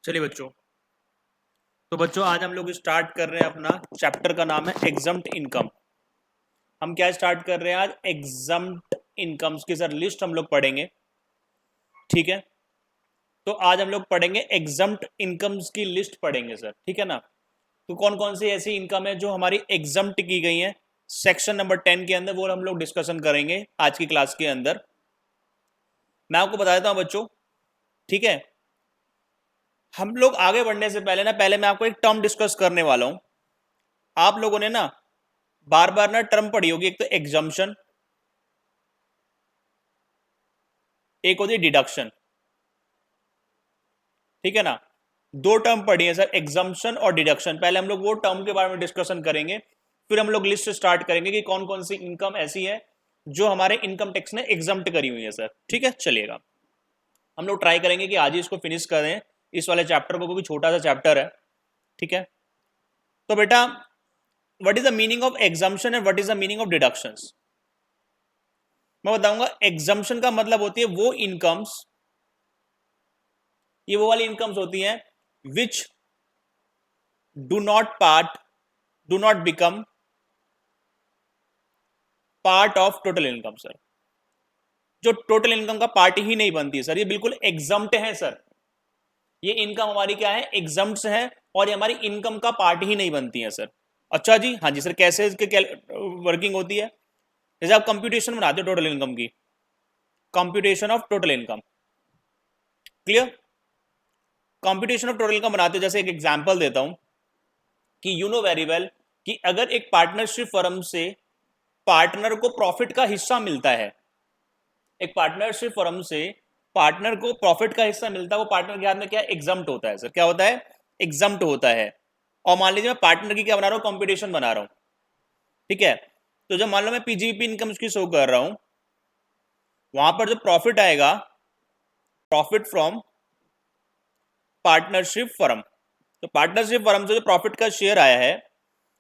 चलिए बच्चों, तो बच्चों आज हम लोग स्टार्ट कर रहे हैं अपना चैप्टर का नाम है एग्जम्प्ट इनकम। हम क्या स्टार्ट कर रहे हैं आज? एग्जम्प्ट इनकम्स की सर लिस्ट हम लोग पढ़ेंगे। ठीक है, तो आज हम लोग पढ़ेंगे एग्जम्प्ट इनकम्स की लिस्ट पढ़ेंगे सर। ठीक है ना? तो कौन कौन सी ऐसी इनकम है जो हमारी एग्जम्प्ट की गई है सेक्शन नंबर 10 के अंदर, वो हम लोग डिस्कशन करेंगे आज की क्लास के अंदर। मैं आपको बता देता हूँ बच्चों, ठीक है, हम लोग आगे बढ़ने से पहले पहले मैं आपको एक टर्म डिस्कस करने वाला हूं। आप लोगों ने ना बार बार टर्म पढ़ी होगी, एक तो एग्जम्पशन, एक होती है डिडक्शन। ठीक है ना? दो टर्म पढ़ी है सर, एग्जम्पशन और डिडक्शन। पहले हम लोग वो टर्म के बारे में डिस्कशन करेंगे, फिर हम लोग लिस्ट स्टार्ट करेंगे कि कौन कौन सी इनकम ऐसी है जो हमारे इनकम टैक्स ने एग्जम्प्ट करी हुई है सर। ठीक है, चलिएगा हम लोग ट्राई करेंगे कि आज ही इसको फिनिश करें, इस वाले चैप्टर को, क्योंकि छोटा सा चैप्टर है। ठीक है, तो बेटा what is the meaning of exemption and what is the meaning of deductions? मैं बताऊंगा। एग्जम्पशन का मतलब होती है वो इनकम्स, ये वो वाली इनकम्स होती हैं which do not become part of total income sir. जो टोटल इनकम का पार्ट ही नहीं बनती सर, ये बिल्कुल एग्जम्प्ट है सर। ये इनकम हमारी क्या है? एग्जम्प्ट है, और ये हमारी इनकम का पार्ट ही नहीं बनती है सर। अच्छा जी, हाँ जी सर। कैसे इसके वर्किंग होती है? जैसे आप कंप्यूटेशन बनाते हो टोटल इनकम की, computation of total income, clear? Computation of total income बनाते हो, जैसे एक एग्जांपल देता हूं कि यू नो वेरी वेल कि अगर एक पार्टनरशिप फर्म से पार्टनर को प्रॉफिट का हिस्सा मिलता है, एक पार्टनरशिप फर्म से पार्टनर को प्रॉफिट का हिस्सा मिलता है, वो पार्टनर के हाथ में क्या? एग्जम्प्ट होता है सर। क्या होता है? एग्जम्प्ट होता है। और मान लीजिए मैं पार्टनर की क्या बना रहा हूं? कंप्यूटेशन बना रहा हूं। ठीक है, तो जब मान लो मैं पीजीपी इनकम की शो कर रहा हूं, वहां पर जो प्रॉफिट आएगा, प्रॉफिट फ्रॉम पार्टनरशिप फर्म, तो पार्टनरशिप फर्म से जो प्रॉफिट का शेयर आया है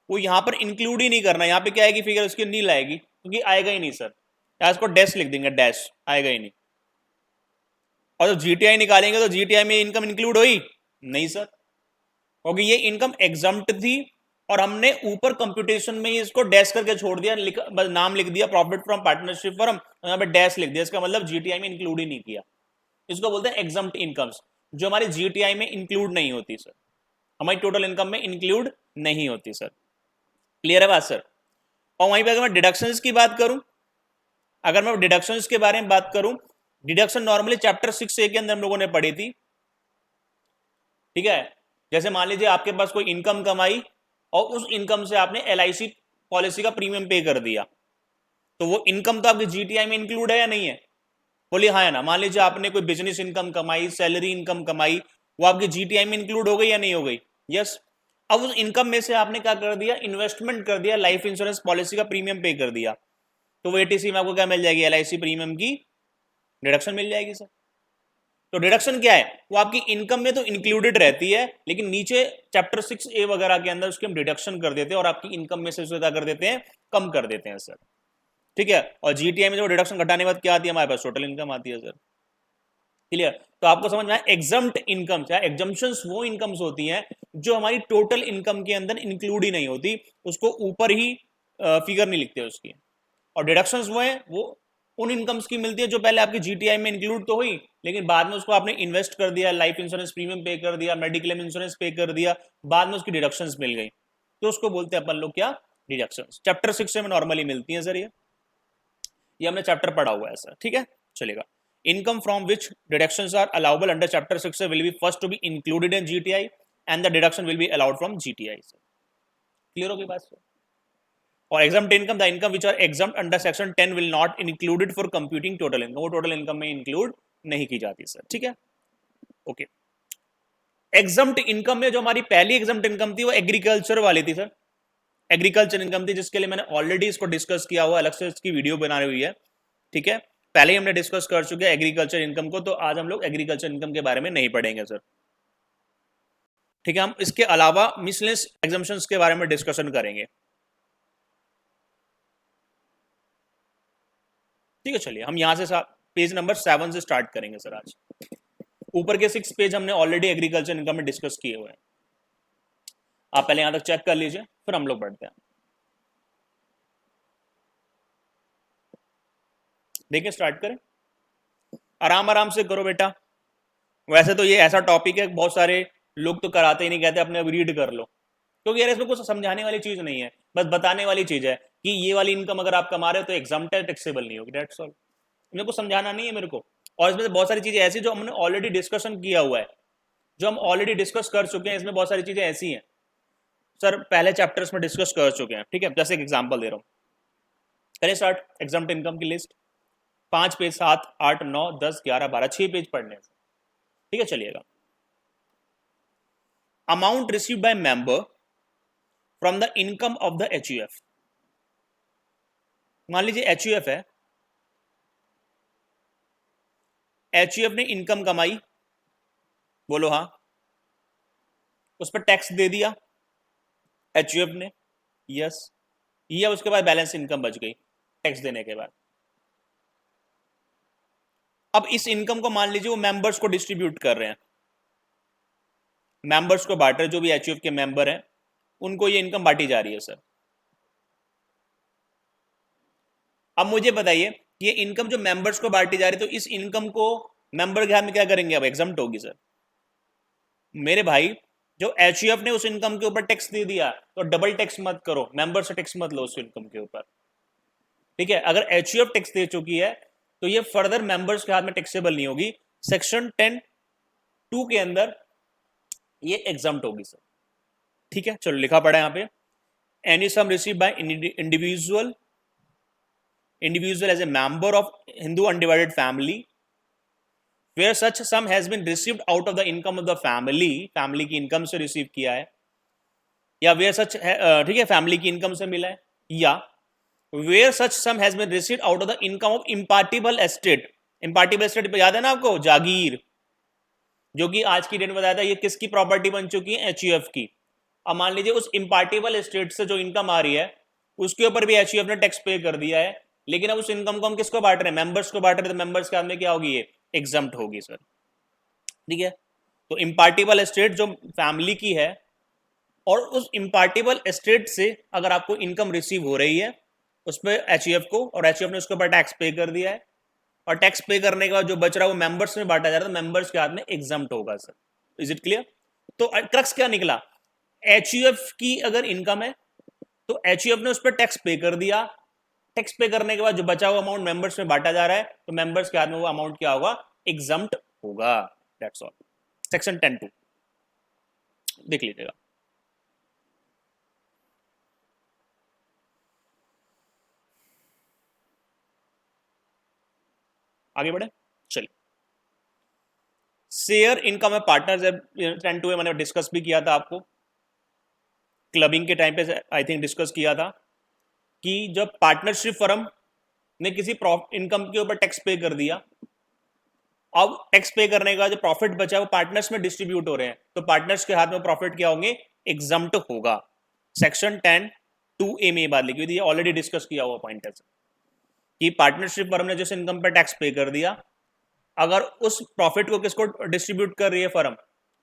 वो यहां पर इंक्लूड ही नहीं करना। यहां पे क्या आएगी? फिगर उसकी नील आएगी, क्योंकि आएगा ही नहीं सर। या इसको डैश लिख देंगे, डैश, आएगा ही नहीं। और जब जीटीआई निकालेंगे तो जीटीआई में इनकम इंक्लूड हुई नहीं सर, क्योंकि ये इनकम एग्जम्प्ट थी और हमने ऊपर कंप्यूटेशन में ही इसको डैश करके छोड़ दिया, नाम लिख दिया प्रॉफिट फ्रॉम पार्टनरशिप फर्म, यहाँ पे डैश लिख दिया। इसका मतलब जीटीआई में इंक्लूड ही नहीं किया। इसको बोलते हैं एग्जम्प्ट इनकम्स, जो हमारी जीटीआई में इंक्लूड नहीं होती सर, हमारी टोटल इनकम में इंक्लूड नहीं होती सर। क्लियर है बात सर? और वहीं पे अगर मैं डिडक्शंस की बात करूं, अगर मैं डिडक्शंस के बारे में बात करूं, डिडक्शन नॉर्मली चैप्टर 6A के अंदर हम लोगों ने पढ़ी थी। ठीक है, जैसे मान लीजिए आपके पास कोई इनकम कमाई और उस इनकम से आपने एलआईसी पॉलिसी का प्रीमियम पे कर दिया, तो वो इनकम तो आपकी जीटीआई में इंक्लूड है या नहीं है? बोलिए हाँ या ना। मान लीजिए आपने कोई बिजनेस इनकम कमाई, सैलरी इनकम कमाई, वो आपकी जीटीआई में इंक्लूड हो गई या नहीं हो गई? यस। अब उस इनकम में से आपने क्या कर दिया? इन्वेस्टमेंट कर दिया, लाइफ इंश्योरेंस पॉलिसी का प्रीमियम पे कर दिया, तो वो एटीसी में आपको क्या मिल जाएगी? एलआईसी प्रीमियम की डिडक्शन मिल जाएगी सर। तो डिडक्शन क्या है? वो आपकी इनकम में तो इंक्लूडेड रहती है, लेकिन नीचे चैप्टर 6A वगैरह के अंदर उसके हम डिडक्शन कर देते हैं और आपकी इनकम में से उसे क्या कर देते हैं? कम कर देते हैं सर। ठीक है, और जीटीआई में जो डिडक्शन घटाने के बाद क्या आती है हमारे पास? टोटल इनकम आती है सर। क्लियर? तो आपको समझ में आया एग्जम्प्ट इनकम्स या एग्जम्पशंस वो इनकम्स होती हैं जो हमारी टोटल इनकम के अंदर इंक्लूड ही नहीं होती, उसको ऊपर ही फिगर नहीं लिखते उसकी। और डिडक्शंस वो हैं, वो उन इनकम्स की मिलती है जो पहले आपकी जीटीआई में इंक्लूड तो हुई, लेकिन बाद में उसको आपने इन्वेस्ट कर दिया, लाइफ इंश्योरेंस प्रीमियम पे कर दिया, मेडिक्लेम इंश्योरेंस पे कर दिया, बाद में उसकी डिडक्शंस मिल गई, तो उसको बोलते हैं अपन लोग क्या? डिडक्शंस। चैप्टर 6 में नॉर्मली मिलती है सर। ये हमने चैप्टर पढ़ा हुआ है सर। ठीक है, चलेगा। Income from which deductions are allowable under chapter 6 will be first to be included in GTI and the deduction will be allowed from GTI sir. Clear होगी बात सर? और exempt income, the income which are exempt under section 10 will not included for computing total income, वो total income में include नहीं की जाती sir. ठीक है, ओके। एग्जाम्प्ट इनकम में जो हमारी पहली एग्जाम्प्ट इनकम थी वो एग्रीकल्चर वाली थी सर। एग्रीकल्चर इनकम थी, जिसके लिए मैंने ऑलरेडी इसको डिस्कस किया हुआ, अलग से इसकी वीडियो बनाई हुई है। ठीक है, पहले ही हमने डिस्कस कर चुके हैं एग्रीकल्चर इनकम को, तो आज हम लोग एग्रीकल्चर इनकम के बारे में नहीं पढ़ेंगे सर। ठीक है, हम इसके अलावा मिसलेनियस एग्जम्पशंस के बारे में डिस्कशन करेंगे। ठीक है, चलिए हम यहां से पेज नंबर 7 से स्टार्ट करेंगे सर आज। ऊपर के 6 पेज हमने ऑलरेडी एग्रीकल्चर इनकम में डिस्कस किए हुए हैं, आप पहले यहां तक चेक कर लीजिए, फिर हम लोग बढ़ते हैं। देखिए स्टार्ट करें, आराम आराम से करो बेटा। वैसे तो ये ऐसा टॉपिक है बहुत सारे लोग तो कराते ही नहीं, कहते अपने रीड कर लो, क्योंकि यार इसमें कुछ समझाने वाली चीज नहीं है, बस बताने वाली चीज है कि ये वाली इनकम अगर आप कमा रहे हो तो एग्जाम्प्ट है, टैक्सेबल नहीं होगी, दैट्स ऑल। मेरे को समझाना नहीं है मेरे को। और इसमें से बहुत सारी चीजें ऐसी जो हमने ऑलरेडी डिस्कशन किया हुआ है, जो हम ऑलरेडी डिस्कस कर चुके हैं, इसमें बहुत सारी चीजें ऐसी हैं सर पहले चैप्टर्स में डिस्कस कर चुके हैं, ठीक है। जैसे एक एग्जांपल दे रहा हूँ, करें स्टार्ट एग्जाम्प्ट इनकम की लिस्ट, 5 पेज, 7, 8, 9, 10, 11, 12, 6 पेज पढ़ने से, ठीक है। चलिएगा, amount received by member from the income of the HUF. मान लीजिए एचयूएफ है, एचयूएफ ने इनकम कमाई, बोलो हाँ, उस पर टैक्स दे दिया एचयूएफ ने, यस, ये उसके बाद बैलेंस इनकम बच गई टैक्स देने के बाद। अब इस इनकम को मान लीजिए वो मेंबर्स को डिस्ट्रीब्यूट कर रहे हैं, मेंबर्स को बांट रहे, जो भी एचयूएफ के मेंबर हैं उनको ये इनकम बांटी जा रही है सर। अब मुझे बताइए ये इनकम जो मेंबर्स को बांटी जा रही है, तो इस इनकम को मेंबर के हाथ में क्या करेंगे, अब एग्जम्प्ट होगी सर। मेरे भाई जो एचयूएफ ने उस इनकम के ऊपर टैक्स दे दिया, तो डबल टैक्स मत करो, मेंबर से टैक्स मत लो उस इनकम के ऊपर, ठीक है। अगर एचयूएफ टैक्स दे चुकी है तो ये फर्दर मेंबर्स के हाथ में टैक्सेबल नहीं होगी, सेक्शन 10(2) के अंदर ये एग्जम्प्ट होगी सर, ठीक है। चलो लिखा पड़ा यहाँ पे, any sum receive by individual as a member of Hindu undivided family where such sum has been received out of the income of the family, family की इनकम से रिसीव किया है, या where such ठीक है फैमिली की income से मिला है, या where such sum has been received out of the income of impartible estate। impartible estate याद है ना आपको, जागीर, जो कि आज की डेट में बताया था ये किसकी प्रॉपर्टी बन चुकी है, एचयूएफ की। अब मान लीजिए उस इम्पार्टिबल एस्टेट से जो इनकम आ रही है उसके ऊपर भी एचयूएफ ने टैक्स पे कर दिया है, लेकिन अब उस इनकम को हम किसको बांट रहे हैं, मेंबर्स को बांट रहे हैं, तो मेंबर्स के हाथ में क्या होगी, ये एग्जम्प्ट होगी सर, ठीक है। तो इम्पार्टिबल एस्टेट जो फैमिली की है, और उस इम्पार्टिबल एस्टेट से अगर आपको इनकम रिसीव हो रही है उस पर एचयूएफ को, और एचयूएफ ने उसके ऊपर टैक्स पे कर दिया है, और टैक्स पे करने के बाद जो बच रहा है वो मेंबर्स में बांटा जा रहा है, तो मेंबर्स के हाथ में एग्जम्प्ट होगा सर। Is it clear? तो क्रक्स क्या निकला, एचयूएफ की अगर इनकम है तो एचयूएफ ने उस पर टैक्स पे कर दिया, टैक्स पे करने के बाद जो बचा हुआ अमाउंट मेंबर्स में बांटा जा रहा है, तो मेंबर्स के हाथ में वो अमाउंट क्या होगा, एग्जम्प्ट होगा, दैट्स ऑल। सेक्शन 10(2) देख लीजिएगा। आगे बढ़े, चलिए। शेयर इनकम है पार्टनर्स, 10(2) मैंने डिस्कस भी किया था आपको, क्लबिंग के टाइम पे आई थिंक डिस्कस किया था कि जब पार्टनरशिप फर्म ने किसी इनकम के ऊपर टैक्स पे कर दिया, अब टैक्स पे करने का जो प्रॉफिट बचा है वो पार्टनर्स में डिस्ट्रीब्यूट हो रहे हैं, तो पार्टनर्स के हाथ में प्रॉफिट क्या होंगे, एग्जम्प्ट होगा। सेक्शन 10(2)(a) में ये बात लिखी हुई थी, ऑलरेडी डिस्कस किया हुआ पॉइंट है कि पार्टनरशिप फर्म ने जिस इनकम पर टैक्स पे कर दिया, अगर उस प्रॉफिट को किसको डिस्ट्रीब्यूट कर रही है फर्म,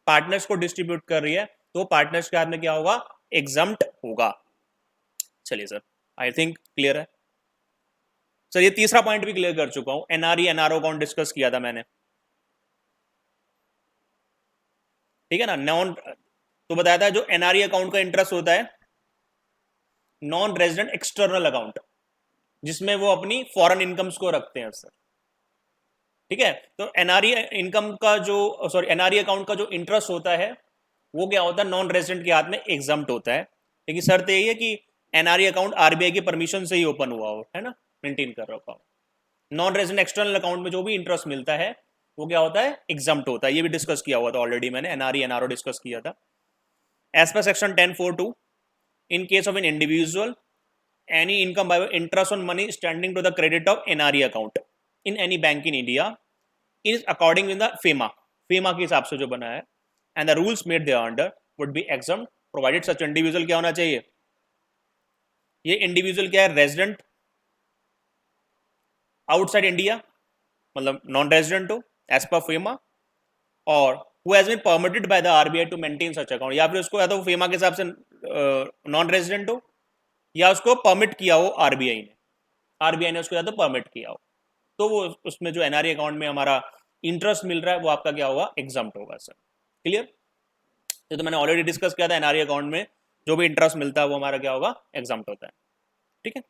पार्टनर्स को डिस्ट्रीब्यूट कर रही है, तो पार्टनर्स के हाथ में क्या होगा, एग्जम्प्ट होगा। चलिए सर, आई थिंक क्लियर है सर। ये तीसरा पॉइंट भी क्लियर कर चुका हूं, एनआरई एनआरओ अकाउंट डिस्कस किया था मैंने, ठीक है ना। नॉन तो बताया था जो एनआरई अकाउंट का इंटरेस्ट होता है नॉन रेजिडेंट एक्सटर्नल अकाउंट, जिसमें वो अपनी फॉरेन इनकम्स को रखते हैं सर, ठीक है। तो एनआरई इनकम का जो एनआरई अकाउंट का जो इंटरेस्ट होता है वो क्या होता है, नॉन रेजिडेंट के हाथ में एग्जम्प्ट होता है, लेकिन शर्त यही है कि एनआरई अकाउंट आरबीआई की परमिशन से ही ओपन हुआ हो, है ना, मेंटेन कर रखा हो। नॉन रेजिडेंट एक्सटर्नल अकाउंट में जो भी इंटरेस्ट मिलता है वो क्या होता है, एग्जम्प्ट होता है। ये भी डिस्कस किया हुआ था ऑलरेडी मैंने, एनआरई एनआरओ डिस्कस किया था। As per section 10(4)(2), in case of an individual any income by interest on money standing to the credit of NRE account in any bank in India is according with the FEMA के हिसाब से जो बना है, and the rules made thereunder would be exempt provided such individual क्या होना चाहिए, ये इंडिविजुअल क्या है, रेजिडेंट आउटसाइड इंडिया, मतलब नॉन रेजिडेंट हो एज पर फेमा, और who has been permitted by the RBI to maintain such account, या फिर उसको या तो फेमा के हिसाब से नॉन रेजिडेंट हो या उसको परमिट किया हो आरबीआई ने, आरबीआई ने उसको या तो परमिट किया हो, तो वो उसमें जो एनआरई अकाउंट में हमारा इंटरेस्ट मिल रहा है वो आपका क्या होगा, एग्जाम्प्ट होगा सर। क्लियर? ये तो मैंने ऑलरेडी डिस्कस किया था, एनआरई अकाउंट में जो भी इंटरेस्ट मिलता है वो हमारा क्या होगा, एग्जाम्प्ट होता है। ठीक है,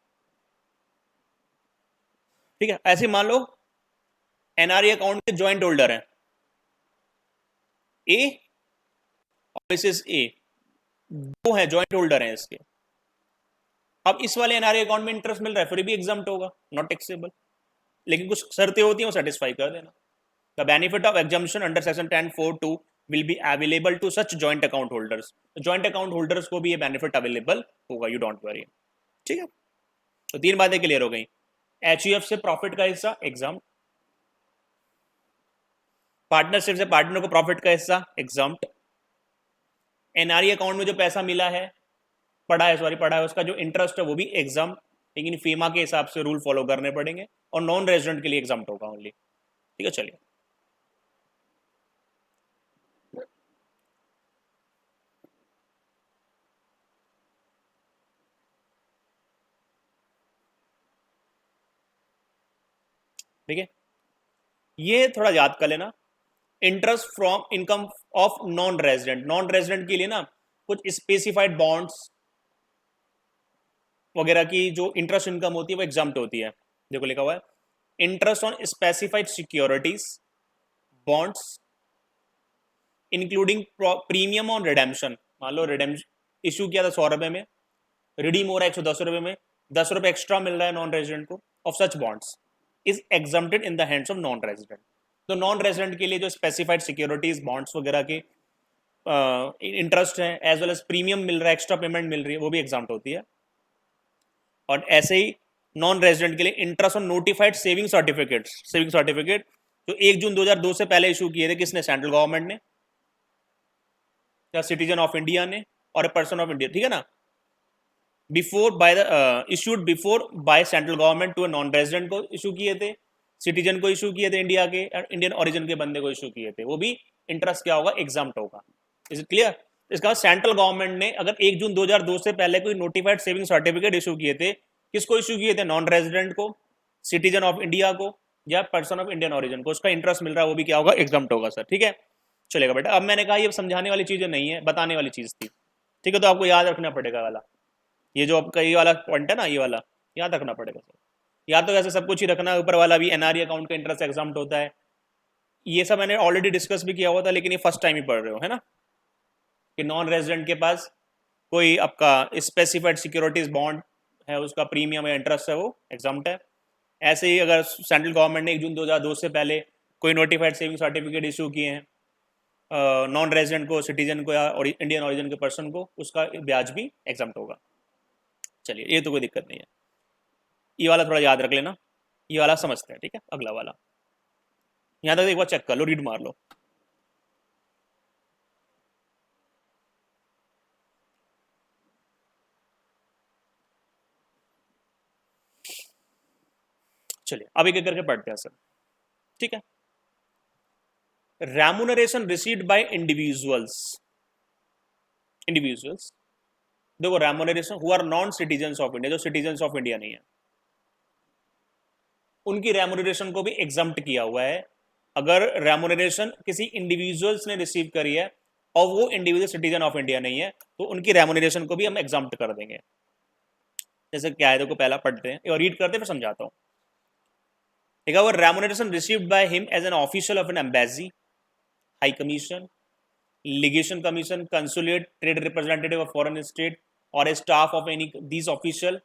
ठीक है। ऐसे मान लो एनआरई अकाउंट के ज्वाइंट होल्डर हैं ए और मिसेस ए, दो हैं ज्वाइंट होल्डर हैं इसके। अब इस वाले एनआरई अकाउंट में इंटरेस्ट मिल रहा है, फिर भी एग्जाम्प्ट होगा, नॉट टैक्सेबल, लेकिन कुछ शर्तें होती हैं वो सेटिस्फाई कर देना। The benefit of exemption under section 10(4)(2) will be available to such joint account holders, joint account holders को भी ये बेनिफिट अवेलेबल होगा, यू डोंट वरी। ठीक है, तो तीन बातें क्लियर हो गई। एचयूएफ से प्रॉफिट का हिस्सा एग्जाम, पार्टनरशिप से पार्टनर को प्रॉफिट का हिस्सा एग्जाम, एनआरई अकाउंट में जो पैसा मिला है, पड़ा है उसका जो इंटरेस्ट है वो भी एग्जाम, लेकिन फीमा के हिसाब से रूल फॉलो करने पड़ेंगे, और नॉन रेजिडेंट के लिए एग्जाम होगा ओनली। ठीक है, चलिए ठीक है, ये थोड़ा याद कर लेना। Interest from income of non resident, non resident के लिए ना कुछ स्पेसिफाइड बॉन्ड्स वगैरह की जो इंटरेस्ट इनकम होती है वो एग्जाम्प्ट होती है। देखो लिखा हुआ है, interest on specified securities bonds including premium on redemption. मान लो रिडेम्पशन इशू किया था 100 रुपए में, रिडीम हो रहा है 110 रुपए में, 10 रुपए एक्स्ट्रा मिल रहा है नॉन रेजिडेंट को, of such bonds is exempted in the hands of non resident. तो नॉन रेजिडेंट के लिए जो स्पेसिफाइड सिक्योरिटीज बॉन्ड्स वगैरह के इंटरेस्ट है एज वेल एज प्रीमियम मिल रहा है, एक्स्ट्रा पेमेंट मिल रही है, वो भी एग्जाम्प्ट होती है। और ऐसे ही नॉन रेजिडेंट के लिए interest on notified saving certificate, saving certificate जो 1 जून 2002 से पहले इशू किए थे, किसने, सेंट्रल गवर्नमेंट ने या सिटीजन ऑफ इंडिया ने और ए पर्सन ऑफ इंडिया। ठीक है ना, before by the issued before by central government to a non resident को इशू किए थे, सिटीजन को इशू किए थे इंडिया के, इंडियन ओरिजिन के बंदे को इशू किए थे, वो भी इंटरेस्ट क्या होगा, एग्जाम्प्ट होगा। Is it clear? इसका सेंट्रल गवर्नमेंट ने अगर 1 जून 2002 से पहले कोई नोटिफाइड सेविंग सर्टिफिकेट इशू किए थे, किसको इशू किए थे, नॉन रेजिडेंट को, सिटीजन ऑफ इंडिया को या पर्सन ऑफ इंडियन ओरिजिन को, उसका इंटरेस्ट मिल रहा है वो भी क्या होगा, एग्जाम्प्ट होगा सर। ठीक है, चलेगा बेटा। अब मैंने कहा ये समझाने वाली चीजें नहीं है, बताने वाली चीज थी। ठीक है, तो आपको याद रखना पड़ेगा वाला, ये जो आपका ये वाला पॉइंट है ना, ये वाला याद रखना पड़ेगा सर। या तो वैसे सब कुछ ही रखना, ऊपर वाला भी एनआरई अकाउंट का इंटरेस्ट एग्जाम्प्ट होता है, ये सब मैंने ऑलरेडी डिस्कस भी किया हुआ था, लेकिन ये फर्स्ट टाइम ही पढ़ रहे हो, है ना, कि नॉन रेजिडेंट के पास कोई आपका स्पेसिफाइड सिक्योरिटीज बॉन्ड है, उसका प्रीमियम या इंटरेस्ट है वो एग्जाम्प्ट है। ऐसे ही अगर सेंट्रल गवर्नमेंट ने 1 जून 2002 से पहले कोई नोटिफाइड सेविंग सर्टिफिकेट इशू किए हैं नॉन रेजिडेंट को, सिटीजन को या इंडियन ओरिजिन के पर्सन को, उसका ब्याज भी एग्जाम्प्ट होगा। चलिए, ये तो कोई दिक्कत नहीं है, ये वाला थोड़ा याद रख लेना, ये वाला समझते हैं। ठीक है, अगला वाला यहाँ तक एक बार चेक कर लो, रीड मार लो। चलिए अब एक एक करके पढ़ते हैं सर। ठीक है, remuneration received by individuals, individuals देखो, remuneration who are non citizens of India, जो सिटीजन्स ऑफ इंडिया नहीं है, उनकी रेमुनरेशन को भी एग्जम्प्ट किया हुआ है। अगर रेमुनरेशन किसी इंडिविजुअल्स ने रिसीव करी है और वो इंडिविजुअल सिटीजन ऑफ इंडिया नहीं है, तो उनकी रेमुनरेशन को भी हम एग्जम्प्ट कर देंगे। जैसे क्या है, देखो पहला पढ़ते हैं और रीड करते हैं, फिर समझाता हूँ। देखा, वो remuneration received by him as an official of an embassy, high commission, legation commission, consulate, trade representative of foreign state or a staff of any these official,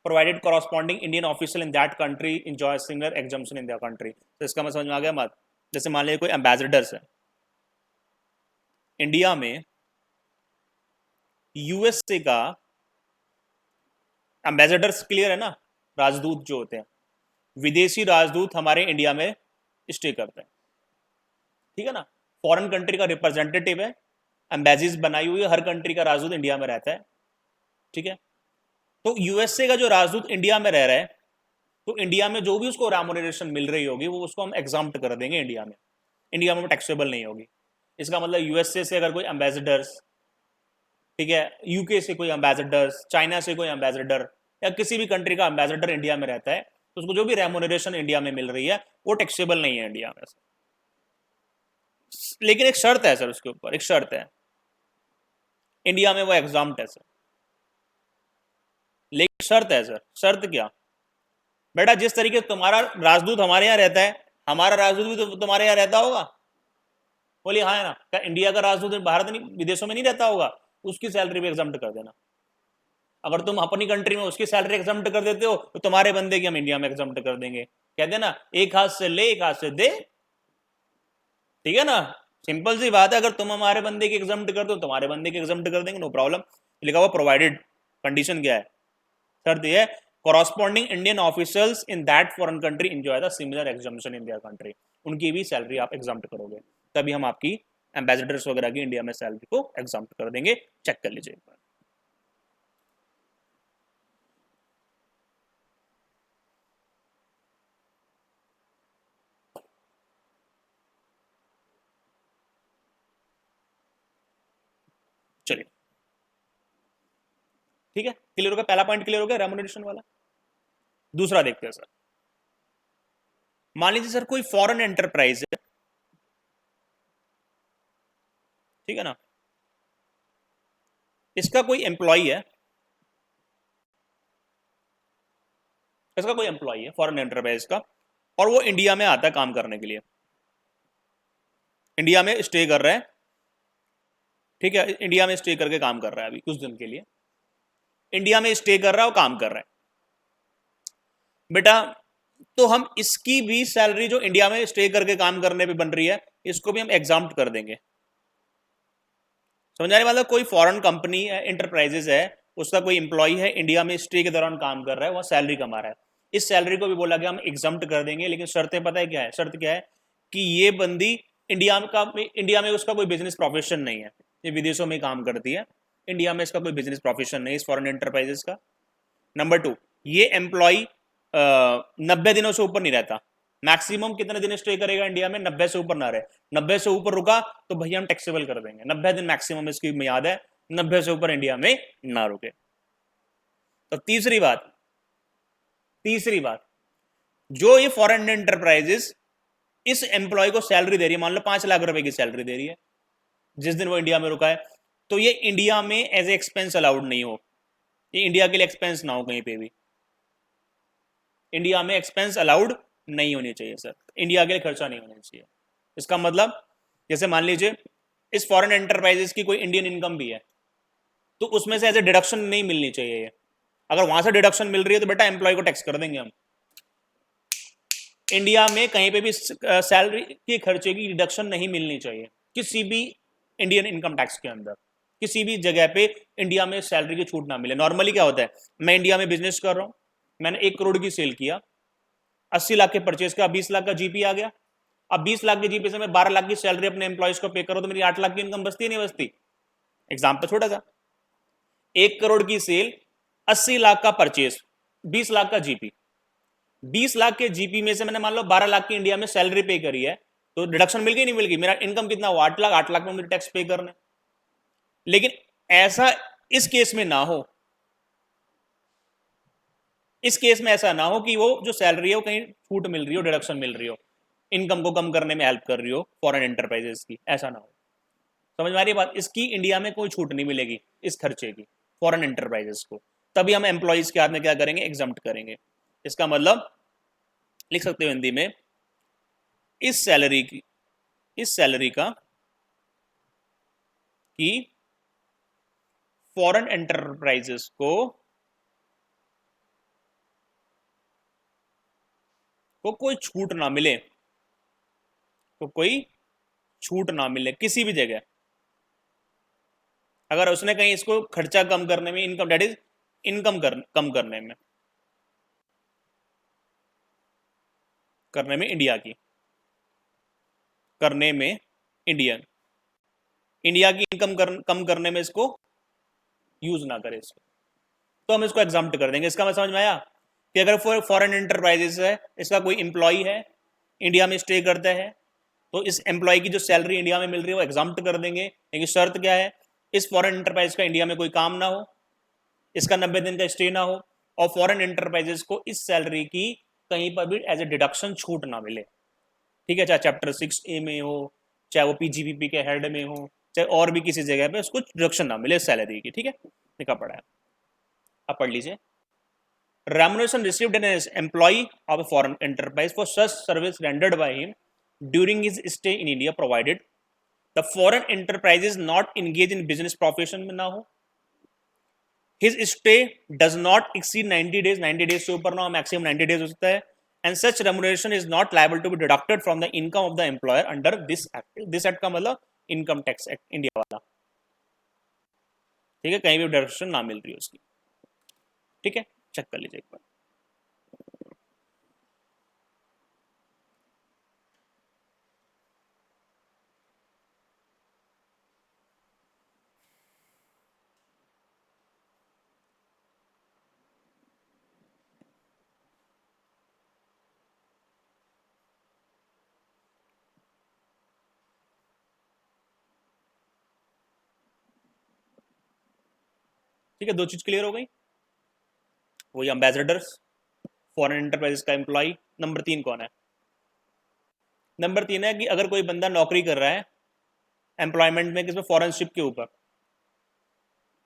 provided corresponding Indian official in that country enjoys similar exemption in their country। तो इसका मैं समझ में आ गया मत। जैसे मान लीजिए कोई एम्बेसडर्स है इंडिया में, यूएसए का एम्बेसडर्स, क्लियर है ना, राजदूत जो होते हैं, विदेशी राजदूत हमारे इंडिया में स्टे करते हैं। ठीक है ना, फॉरेन कंट्री का रिप्रेजेंटेटिव है, एम्बेसीज बनाई हुई है, हर कंट्री का राजदूत इंडिया में रहता है। ठीक है, तो यूएसए का जो राजदूत इंडिया में रह रहा है, तो इंडिया में जो भी उसको रेमुनरेशन मिल रही होगी वो उसको हम एग्जाम्प्ट कर देंगे इंडिया में। इंडिया में वो टैक्सेबल नहीं होगी। इसका मतलब यूएसए से अगर कोई एम्बेसडर्स, ठीक है, यूके से कोई एम्बेसडर्स, चाइना से कोई एम्बेसडर या किसी भी कंट्री का एम्बेसडर इंडिया में रहता है तो उसको जो भी रेमोनरेशन इंडिया में मिल रही है वो टैक्सेबल नहीं है इंडिया में। लेकिन एक शर्त है सर, उसके ऊपर एक शर्त है, इंडिया में वो एग्जाम्प्ट है सर। लेकिन शर्त है सर, शर्त क्या? बेटा जिस तरीके से तुम्हारा राजदूत हमारे यहाँ रहता है, हमारा राजदूत भी तो तुम्हारे यहाँ रहता होगा। बोलिए हाँ है ना? क्या इंडिया का राजदूत भारत नहीं, विदेशों में नहीं रहता होगा? उसकी सैलरी भी एग्जाम्प्ट कर देना। अगर तुम अपनी कंट्री में उसकी सैलरी एग्जाम्प्ट कर देते हो तो तुम्हारे बंदे की हम इंडिया में एग्जाम्प्ट कर देंगे। कहते हैं ना, एक हाथ से ले एक हाथ से दे, ठीक है ना? सिंपल सी बात है, अगर तुम हमारे बंदे की एग्जाम्प्ट कर दो तुम्हारे बंदे की एग्जाम्प्ट कर देंगे, नो प्रॉब्लम। लिखा हुआ प्रोवाइडेड, कंडीशन क्या है, शर्त यह है, corresponding Indian officials in that foreign country enjoy the similar exemption in their country। उनकी भी सैलरी आप एग्जाम्प्ट करोगे तभी हम आपकी एम्बेसडर्स वगैरह की इंडिया में सैलरी को एग्जाम्प्ट कर देंगे। चेक कर लीजिए एक बार। चलिए ठीक है, क्लियर हो गया, पहला पॉइंट क्लियर हो गया रेम्यूनरेशन वाला। दूसरा देखते हैं सर। मान लीजिए सर कोई फॉरेन एंटरप्राइज है, ठीक है ना, इसका कोई एम्प्लॉय है, इसका कोई एम्प्लॉय है फॉरेन एंटरप्राइज का, और वो इंडिया में आता है काम करने के लिए, इंडिया में स्टे कर रहा है, ठीक है, इंडिया में स्टे करके काम कर रहा है अभी कुछ दिन के लिए, इंडिया में स्टे कर रहा है और काम कर रहा है बेटा, तो हम इसकी भी सैलरी जो इंडिया में स्टे करके काम करने पे बन रही है इसको भी हम एग्जाम्प्ट कर देंगे। समझ आने वाला? कोई फॉरेन कंपनी है, इंटरप्राइजेस है, उसका कोई एम्प्लॉय है, इंडिया में स्टे के दौरान काम कर रहा है, वह सैलरी कमा रहा है, इस सैलरी को भी बोला गया हम एग्जाम्प्ट कर देंगे। लेकिन शर्तें पता है क्या है? शर्त क्या है कि ये बंदी इंडिया में उसका कोई बिजनेस प्रोफेशन नहीं है, ये विदेशों में काम करती है, इंडिया में इसका कोई बिजनेस प्रोफेशन नहीं है इस फॉरेन एंटरप्राइजेस का। नंबर 2, ये एम्प्लॉय 90 दिनों से ऊपर नहीं रहता। मैक्सिमम कितने दिन स्टे करेगा इंडिया में? 90 से ऊपर ना रहे। 90 से ऊपर रुका तो भैया हम टैक्सेबल कर देंगे। 90 दिन मैक्सिमम इसकी मियाद है, 90 से ऊपर इंडिया में ना रुके। तो तीसरी बात, जो ये फॉरेन एंटरप्राइजेस इस एम्प्लॉय को सैलरी दे रही है, मान लो 5 लाख रुपए की सैलरी दे रही है जिस दिन वो इंडिया में रुका है, तो ये इंडिया में एज ए एक्सपेंस अलाउड नहीं हो, ये इंडिया के लिए एक्सपेंस ना हो कहीं पे भी, इंडिया में एक्सपेंस अलाउड नहीं होनी चाहिए सर, इंडिया के लिए खर्चा नहीं होना चाहिए। इसका मतलब जैसे मान लीजिए इस फॉरेन एंटरप्राइजेस की कोई इंडियन इनकम भी है तो उसमें से एज ए डिडक्शन नहीं मिलनी चाहिए ये। अगर वहां से डिडक्शन मिल रही है तो बेटा एम्प्लॉय को टैक्स कर देंगे हम। इंडिया में कहीं पे भी सैलरी के खर्चे की डिडक्शन नहीं मिलनी चाहिए किसी भी इंडियन इनकम टैक्स के अंदर, किसी भी जगह पे इंडिया में सैलरी की छूट ना मिले। नॉर्मली क्या होता है, मैं इंडिया में बिजनेस कर रहा हूं, मैंने 1 करोड़ की सेल किया, 80 लाख के परचेज का, 20 लाख का जीपी आ गया। अब 20 लाख के जीपी से मैं 12 लाख की सैलरी अपने एम्प्लॉयज को पे करूं तो मेरी 8 लाख की इनकम बचती नहीं बचती? एग्जाम्पल छोटा सा, 1 करोड़ की सेल, 80 लाख का परचेज, 20 लाख का जीपी, 20 लाख के जीपी में से मैंने मान लो 12 लाख की इंडिया में सैलरी पे करी है, तो डिडक्शन मिल गई नहीं मिल गई? मेरा इनकम कितना हुआ? 8 लाख, 8 लाख में मुझे टैक्स पे करना है। लेकिन ऐसा इस केस में ना हो, इस केस में ऐसा ना हो कि वो जो सैलरी है वो कहीं छूट मिल रही हो, डिडक्शन मिल रही हो, इनकम को कम करने में हेल्प कर रही हो फॉरेन एंटरप्राइजेस की, ऐसा ना हो। समझ में आ रही है बात? इसकी इंडिया में कोई छूट नहीं मिलेगी इस खर्चे की फॉरेन एंटरप्राइजेस को, तभी हम एम्प्लॉयज के हाथ में क्या करेंगे? एग्जम्प्ट करेंगे। इसका मतलब लिख सकते हो हिंदी में, इस सैलरी का कि फॉरेन एंटरप्राइजेस को कोई छूट ना मिले, तो कोई छूट ना मिले किसी भी जगह। अगर उसने कहीं इसको खर्चा कम करने में, इनकम डेट इज इनकम कम करने में इंडिया की, करने में इंडिया की इनकम कम करने में इसको यूज ना करे इसको, तो हम इसको एग्जाम्प्ट कर देंगे। इसका मैं समझ में आया कि अगर फॉरेन एंटरप्राइजेस है, इसका कोई इंप्लॉय है, इंडिया में स्टे करता है, तो इस एम्प्लॉय की जो सैलरी इंडिया में मिल रही है वो एग्जाम्प्ट कर देंगे, लेकिन शर्त क्या है, इस फॉरेन एंटरप्राइज का इंडिया में कोई काम ना हो, इसका 90 दिन का स्टे ना हो, और फॉरेन एंटरप्राइजेस को इस सैलरी की कहीं पर भी एज ए डिडक्शन छूट ना मिले। ठीक है, चाहे चैप्टर 6A में हो, चाहे वो पीजीपीपी के हेड में हो, चाहे और भी किसी जगह पे उसको डिडक्शन ना मिले सैलरी की। ठीक है, लिखा पड़ा है, आप पढ़ लीजिए। Remuneration received in as employee of a foreign enterprise for such service rendered by him during his stay in India, provided the foreign enterprise is not engaged in business profession में ना हो, his stay does not exceed 90 days, 90 days से ऊपर ना हो, maximum 90 days हो सकता है, and such remuneration is not liable to be deducted from the income of the employer under this act. This act का मतलब इनकम टैक्स एक्ट इंडिया वाला। ठीक है, कहीं भी डिडक्शन ना मिल रही है उसकी। ठीक है, चेक कर लीजिए एक बार। ठीक है, दो चीज क्लियर हो गई, वही एम्बेसडर्स, फॉरेन एंटरप्राइज का एम्प्लॉय। नंबर 3 कौन है? नंबर 3 है कि अगर कोई बंदा नौकरी कर रहा है एम्प्लॉयमेंट में किसमें, फॉरेन शिप के ऊपर,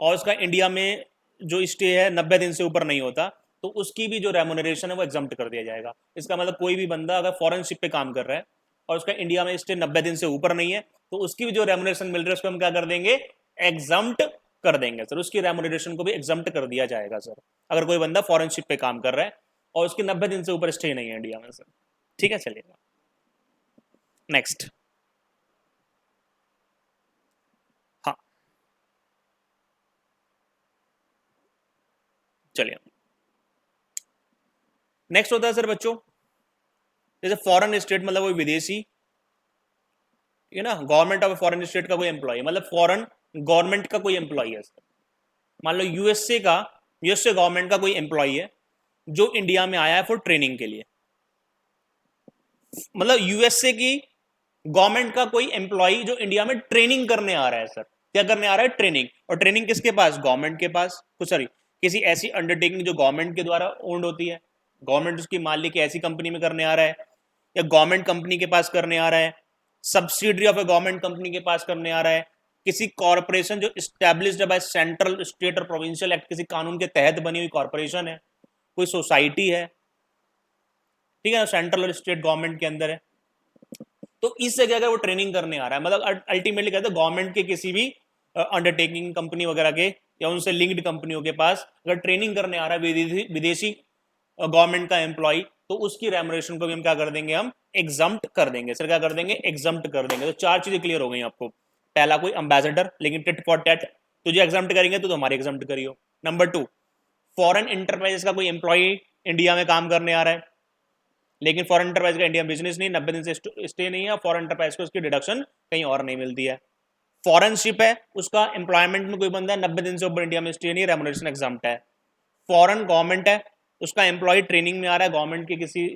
और उसका इंडिया में जो स्टे है 90 दिन से ऊपर नहीं होता, तो उसकी भी जो रेमुनरेशन है वो एग्जम्प्ट कर दिया जाएगा। इसका मतलब कोई भी बंदा अगर फॉरेन शिप पे काम कर रहा है और उसका इंडिया में स्टे 90 दिन से ऊपर नहीं है, तो उसकी भी जो रेमुनरेशन मिल रही है उसको हम क्या कर देंगे, एग्जम्प्ट कर देंगे सर। उसकी रेमुनरेशन को भी एग्जम्प्ट कर दिया जाएगा सर, अगर कोई बंदा फॉरेन शिप पे काम कर रहा है और उसके 90 दिन से ऊपर स्टे नहीं है इंडिया में सर। ठीक है, चलिएगा नेक्स्ट। हाँ चलिए, नेक्स्ट होता है सर बच्चों, जैसे फॉरेन स्टेट मतलब वो विदेशी, ये ना, गवर्नमेंट ऑफ फॉरेन स्टेट का कोई एम्प्लॉय, मतलब फॉरेन गवर्नमेंट का कोई एम्प्लॉय है सर। मान लो यूएसए गवर्नमेंट का कोई एम्प्लॉय है जो इंडिया में आया है फॉर ट्रेनिंग के लिए, मतलब यूएसए की गवर्नमेंट का कोई एम्प्लॉय जो इंडिया में ट्रेनिंग करने आ रहा है सर। क्या करने आ रहा है? ट्रेनिंग। और ट्रेनिंग किसके पास? गवर्नमेंट के पास, कुछ सॉरी, किसी ऐसी अंडरटेकिंग जो गवर्नमेंट के द्वारा ओन्ड होती है, गवर्नमेंट उसकी मालिक ऐसी कंपनी में करने आ रहा है, या गवर्नमेंट कंपनी के पास करने आ रहा है, subsidiary of A government company के पास करने आ रहा है, किसी कॉरपोरेशन जो स्टैब्लिश्ड बाय सेंट्रल, स्टेट और प्रोविंशियल एक्ट, किसी कानून के तहत बनी हुई कॉरपोरेशन है, कोई सोसाइटी है, ठीक है, सेंट्रल और स्टेट गवर्नमेंट के अंदर है, तो इस जगह अगर वो ट्रेनिंग करने आ रहा है, मतलब अल्टीमेटली कहते हैं गवर्नमेंट के किसी भी अंडरटेकिंग कंपनी वगैरह के या उनसे लिंक्ड कंपनियों के पास अगर ट्रेनिंग करने आ रहा है विदेशी गवर्नमेंट का एम्प्लॉय, तो उसकी रेमुनरेशन को भी हम क्या कर देंगे, हम एग्जम्प्ट कर देंगे सर। क्या कर देंगे? एग्जम्प्ट कर देंगे। तो चार चीजें क्लियर हो गई आपको। पहला, कोई एम्बेसडर, लेकिन टिट फॉर टैट, तुझे एग्जम्प्ट करेंगे तो तुम्हारे एग्जम्प्ट करियो। नंबर 2, फॉरेन इंटरप्राइजेस का कोई एम्प्लॉय इंडिया में काम करने आ रहा है, लेकिन फॉरेन एंटरप्राइज का इंडिया बिजनेस नहीं, 90 दिन से स्टे नहीं है, फॉरेन एंटरप्राइज को उसकी डिडक्शन कहीं और नहीं मिलती है। फॉरेन शिप है, उसका एम्प्लॉयमेंट में कोई बंदा है 90 दिन से ऊपर इंडिया में स्टे नहीं, रेमुनरेशन एग्जाम्प्ट है। फॉरेन गवर्नमेंट है, उसका एम्प्लॉय ट्रेनिंग में आ रहा है गवर्नमेंट के किसी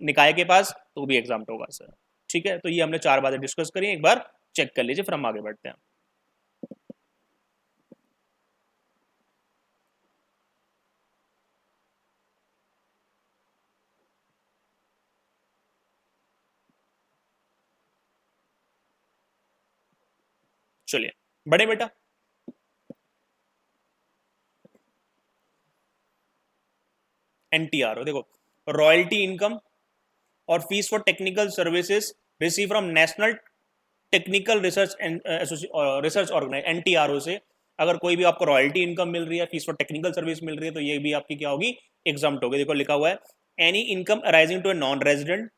निकाय के पास, तो भी एग्जाम्प्ट होगा सर। ठीक है, तो ये हमने 4 बातें डिस्कस करी, एक बार चेक कर लीजिए, फिर हम आगे बढ़ते हैं। चलिए, बड़े बेटा, एनटीआर देखो, रॉयल्टी इनकम और fees for technical services receive from national technical research research organise, NTRO से अगर कोई भी आपको रॉयल्टी इनकम मिल रही है, फीस फॉर टेक्निकल सर्विस मिल रही है, तो ये भी आपकी क्या होगी, एग्जाम्प्ट होगी। देखो लिखा हुआ है, any income arising to a non resident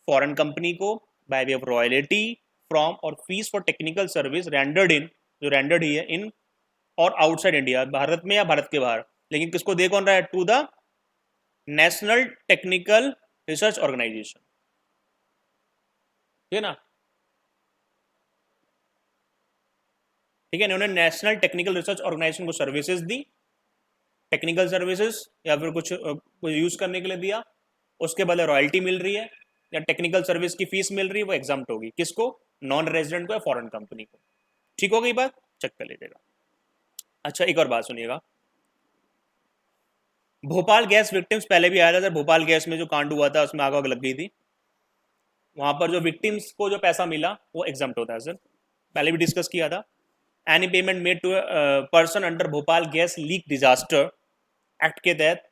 foreign company को by way of royalty from और fees for technical service rendered in, जो रेंडर्ड ही है इन और आउटसाइड इंडिया, भारत में या भारत के बाहर, लेकिन किसको दे कौन रहा है? To the national technical research organisation. ठीक है ना, ठीक है, इन्होंने नेशनल टेक्निकल रिसर्च ऑर्गेनाइजेशन को सर्विसेज दी, टेक्निकल सर्विसेज या फिर कुछ यूज करने के लिए दिया, उसके बदले रॉयल्टी मिल रही है, या टेक्निकल सर्विस की फीस मिल रही है वो एग्जाम्प्ट होगी। किसको? नॉन रेजिडेंट को या फॉरेन कंपनी को। ठीक हो गई बात? चेक कर लीजिएगा। अच्छा एक और बात सुनिएगा, भोपाल गैस विक्टिम्स पहले भी आया था सर, भोपाल गैस में जो कांड हुआ था उसमें आग वाग लग गई थी, वहां पर जो विक्टिम्स को जो पैसा मिला वो एग्जाम्प्ट होता है सर, पहले भी डिस्कस किया था। Any payment made to person under Bhopal gas leak disaster act के तहत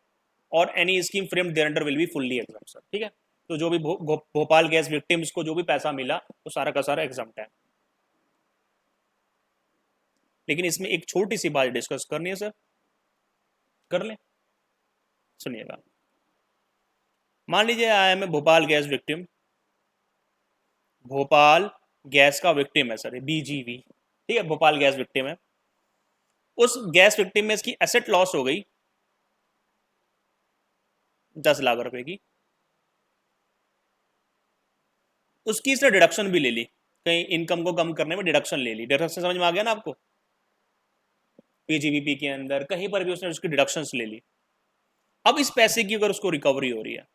और any scheme framed thereunder will be fully exempt sir. ठीक है, तो जो भी भोपाल गैस विक्टिम्स को जो भी पैसा मिला वो सारा का सारा एग्जाम्प्ट है। लेकिन इसमें एक छोटी सी बात डिस्कस करनी है सर, कर लें? सुनिएगा, मान लीजिए I am a Bhopal gas victim, Bhopal gas का विक्टिम है सर, बीजीवी, ठीक है, भोपाल गैस विक्टिम है। उस गैस विक्टिम में इसकी एसेट लॉस हो गई 10 लाख रुपए की, उसकी इसने डिडक्शन भी ले ली, कहीं इनकम को कम करने में डिडक्शन ले ली। डिडक्शन समझ में आ गया ना आपको? पीजीबीपी के अंदर कहीं पर भी उसने उसकी डिडक्शंस ले ली। अब इस पैसे की अगर उसको रिकवरी हो रही है,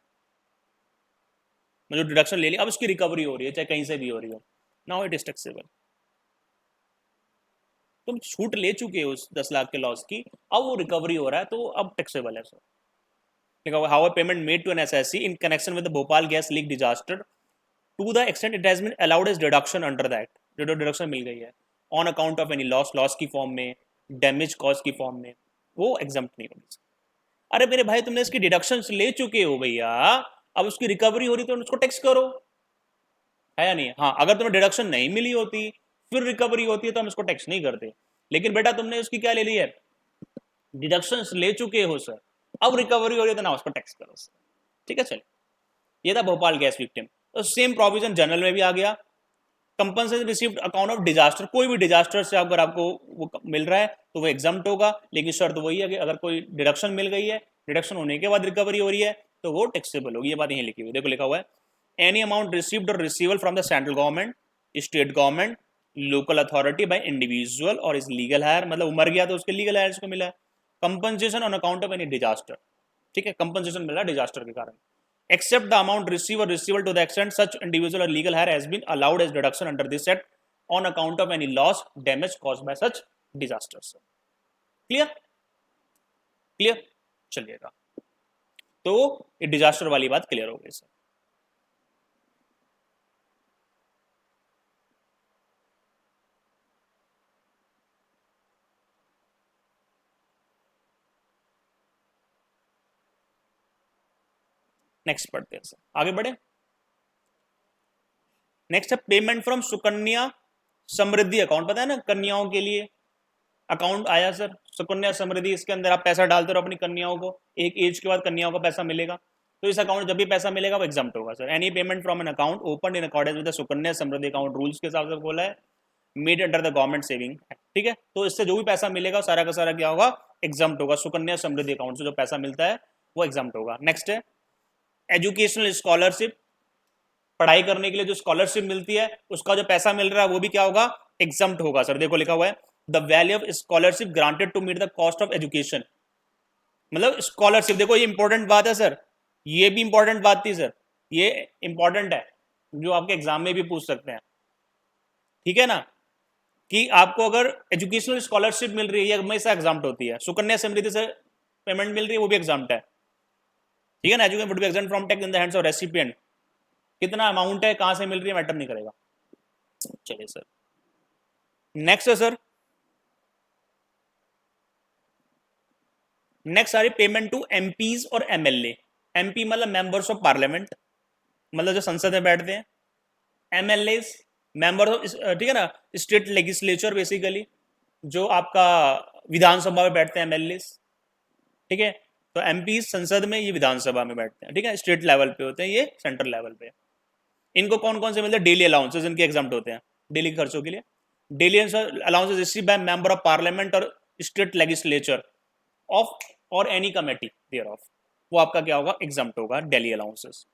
जो डिडक्शन ले ली अब उसकी रिकवरी हो रही है, चाहे कहीं से भी हो रही हो, नाउ इट इज टैक्सेबल। तुम छूट ले चुके हो उस 10 लाख के लॉस की, अब वो रिकवरी हो रहा है तो अब टैक्सेबल है सर। लिखा हुआ how payment made to an SSC in connection with the Bhopal gas leak disaster to the extent it has been allowed as deduction under that, जो डिडक्शन मिल गई है on account of any loss, loss की form में, damage cost की form में, वो exempt नहीं होगी। अरे मेरे भाई तुमने इसकी डिडक्शन ले चुके हो भैया, अब उसकी रिकवरी हो रही तो उसको टैक्स करो, है या नहीं? हाँ, अगर तुम्हें डिडक्शन नहीं मिली होती फिर रिकवरी होती है तो हम इसको टैक्स नहीं करते, लेकिन बेटा तुमने उसकी क्या ले ली है? डिडक्शन ले चुके हो सर, अब रिकवरी हो रही है तो ना उसको टैक्स करो सर। ठीक है, चलिए, ये था भोपाल गैस विक्टिम। तो सेम प्रोविजन जनरल में भी आ गया। Compensation received account of disaster, कोई भी डिजास्टर से अगर आपको वो मिल रहा है तो वो एग्जाम्प्ट होगा, लेकिन शर्त वही है कि अगर कोई डिडक्शन मिल गई है, डिडक्शन होने के बाद रिकवरी हो रही है तो वो टैक्सेबल होगी। ये बात यहीं लिखी हुई, देखो लिखा हुआ है एनी अमाउंट रिसीव्ड और रिसीवल from the central government, state government, local authority by individual और इज लीगल हायर, मतलब मर गया तो उसके लीगल हायर को मिला है। Compensation on account of any disaster, ठीक है, कंपनसेशन मिला डिजास्टर के कारण, except the amount received or receivable to the extent such individual or legal hire has been allowed as deduction under this act on account of any loss damage caused by such disasters। Clear? Clear, चलिएगा, तो ये disaster वाली बात clear हो गई sir. Next पढ़ते हैं sir, आगे बढ़े। नेक्स्ट है payment from Sukanya Samriddhi account, पता है ना कन्याओं के लिए अकाउंट आया सर, सुकन्या समृद्धि, इसके अंदर आप पैसा डालते रहो अपनी कन्याओं को, एक एज के बाद कन्याओं को पैसा मिलेगा, तो इस अकाउंट जब भी पैसा मिलेगा वो एग्जाम्प्ट होगा sir. Any payment from an account open in accordance with the Sukanya Samriddhi account rules के हिसाब से बोला है, made under the government saving, ठीक है, तो इससे जो भी पैसा मिलेगा सारा का सारा क्या होगा? एग्जाम्प्ट होगा। सुकन्या समृद्धि अकाउंट से जो पैसा मिलता है वो एग्जाम्प्ट होगा। नेक्स्ट है एजुकेशनल स्कॉलरशिप, पढ़ाई करने के लिए जो स्कॉलरशिप मिलती है उसका जो पैसा मिल रहा है वो भी क्या होगा? एग्जाम्प्ट होगा सर। देखो लिखा हुआ है the value of scholarship granted to meet the cost of education, मतलब स्कॉलरशिप, देखो ये इंपॉर्टेंट बात है सर, ये भी इंपॉर्टेंट बात थी सर, ये इंपॉर्टेंट है जो आपके एग्जाम में भी पूछ सकते हैं, ठीक है ना, कि आपको अगर एजुकेशनल स्कॉलरशिप मिल रही है ये हमेशा एग्जाम्प्ट होती है, सुकन्या समृद्धि से पेमेंट मिल रही है वो भी एग्जाम्प्ट है, ठीक है ना। Education would be exempt from tax in the hands of recipient, कितना अमाउंट है कहां से मिल रही है मैटर नहीं करेगा। चलिए सर, नेक्स्ट है सर, नेक्स्ट आ रही पेमेंट टू एमपीज और एमएलए। एमपी मतलब मेंबर्स ऑफ पार्लियामेंट, मतलब जो संसद में बैठते हैं, एमएलए मेंबर ऑफ, ठीक है ना, स्टेट लेजिस्लेचर बेसिकली, जो आपका विधानसभा में बैठते हैं एमएलए, ठीक है, तो एमपी संसद में, ये विधानसभा में बैठते हैं, ठीक है, स्टेट लेवल पे होते हैं, ये सेंट्रल लेवल पे। इनको कौन कौन से मिलते हैं? डेली अलाउंसेस इनके एग्जाम्प्ट होते हैं, डेली खर्चों के लिए। Daily allowances receive by member of parliament और स्टेट लेजिस्लेचर ऑफ और एनी कमेटी देयर ऑफ, वो आपका क्या होगा? एग्जाम्प्ट होगा डेली अलाउंसेस।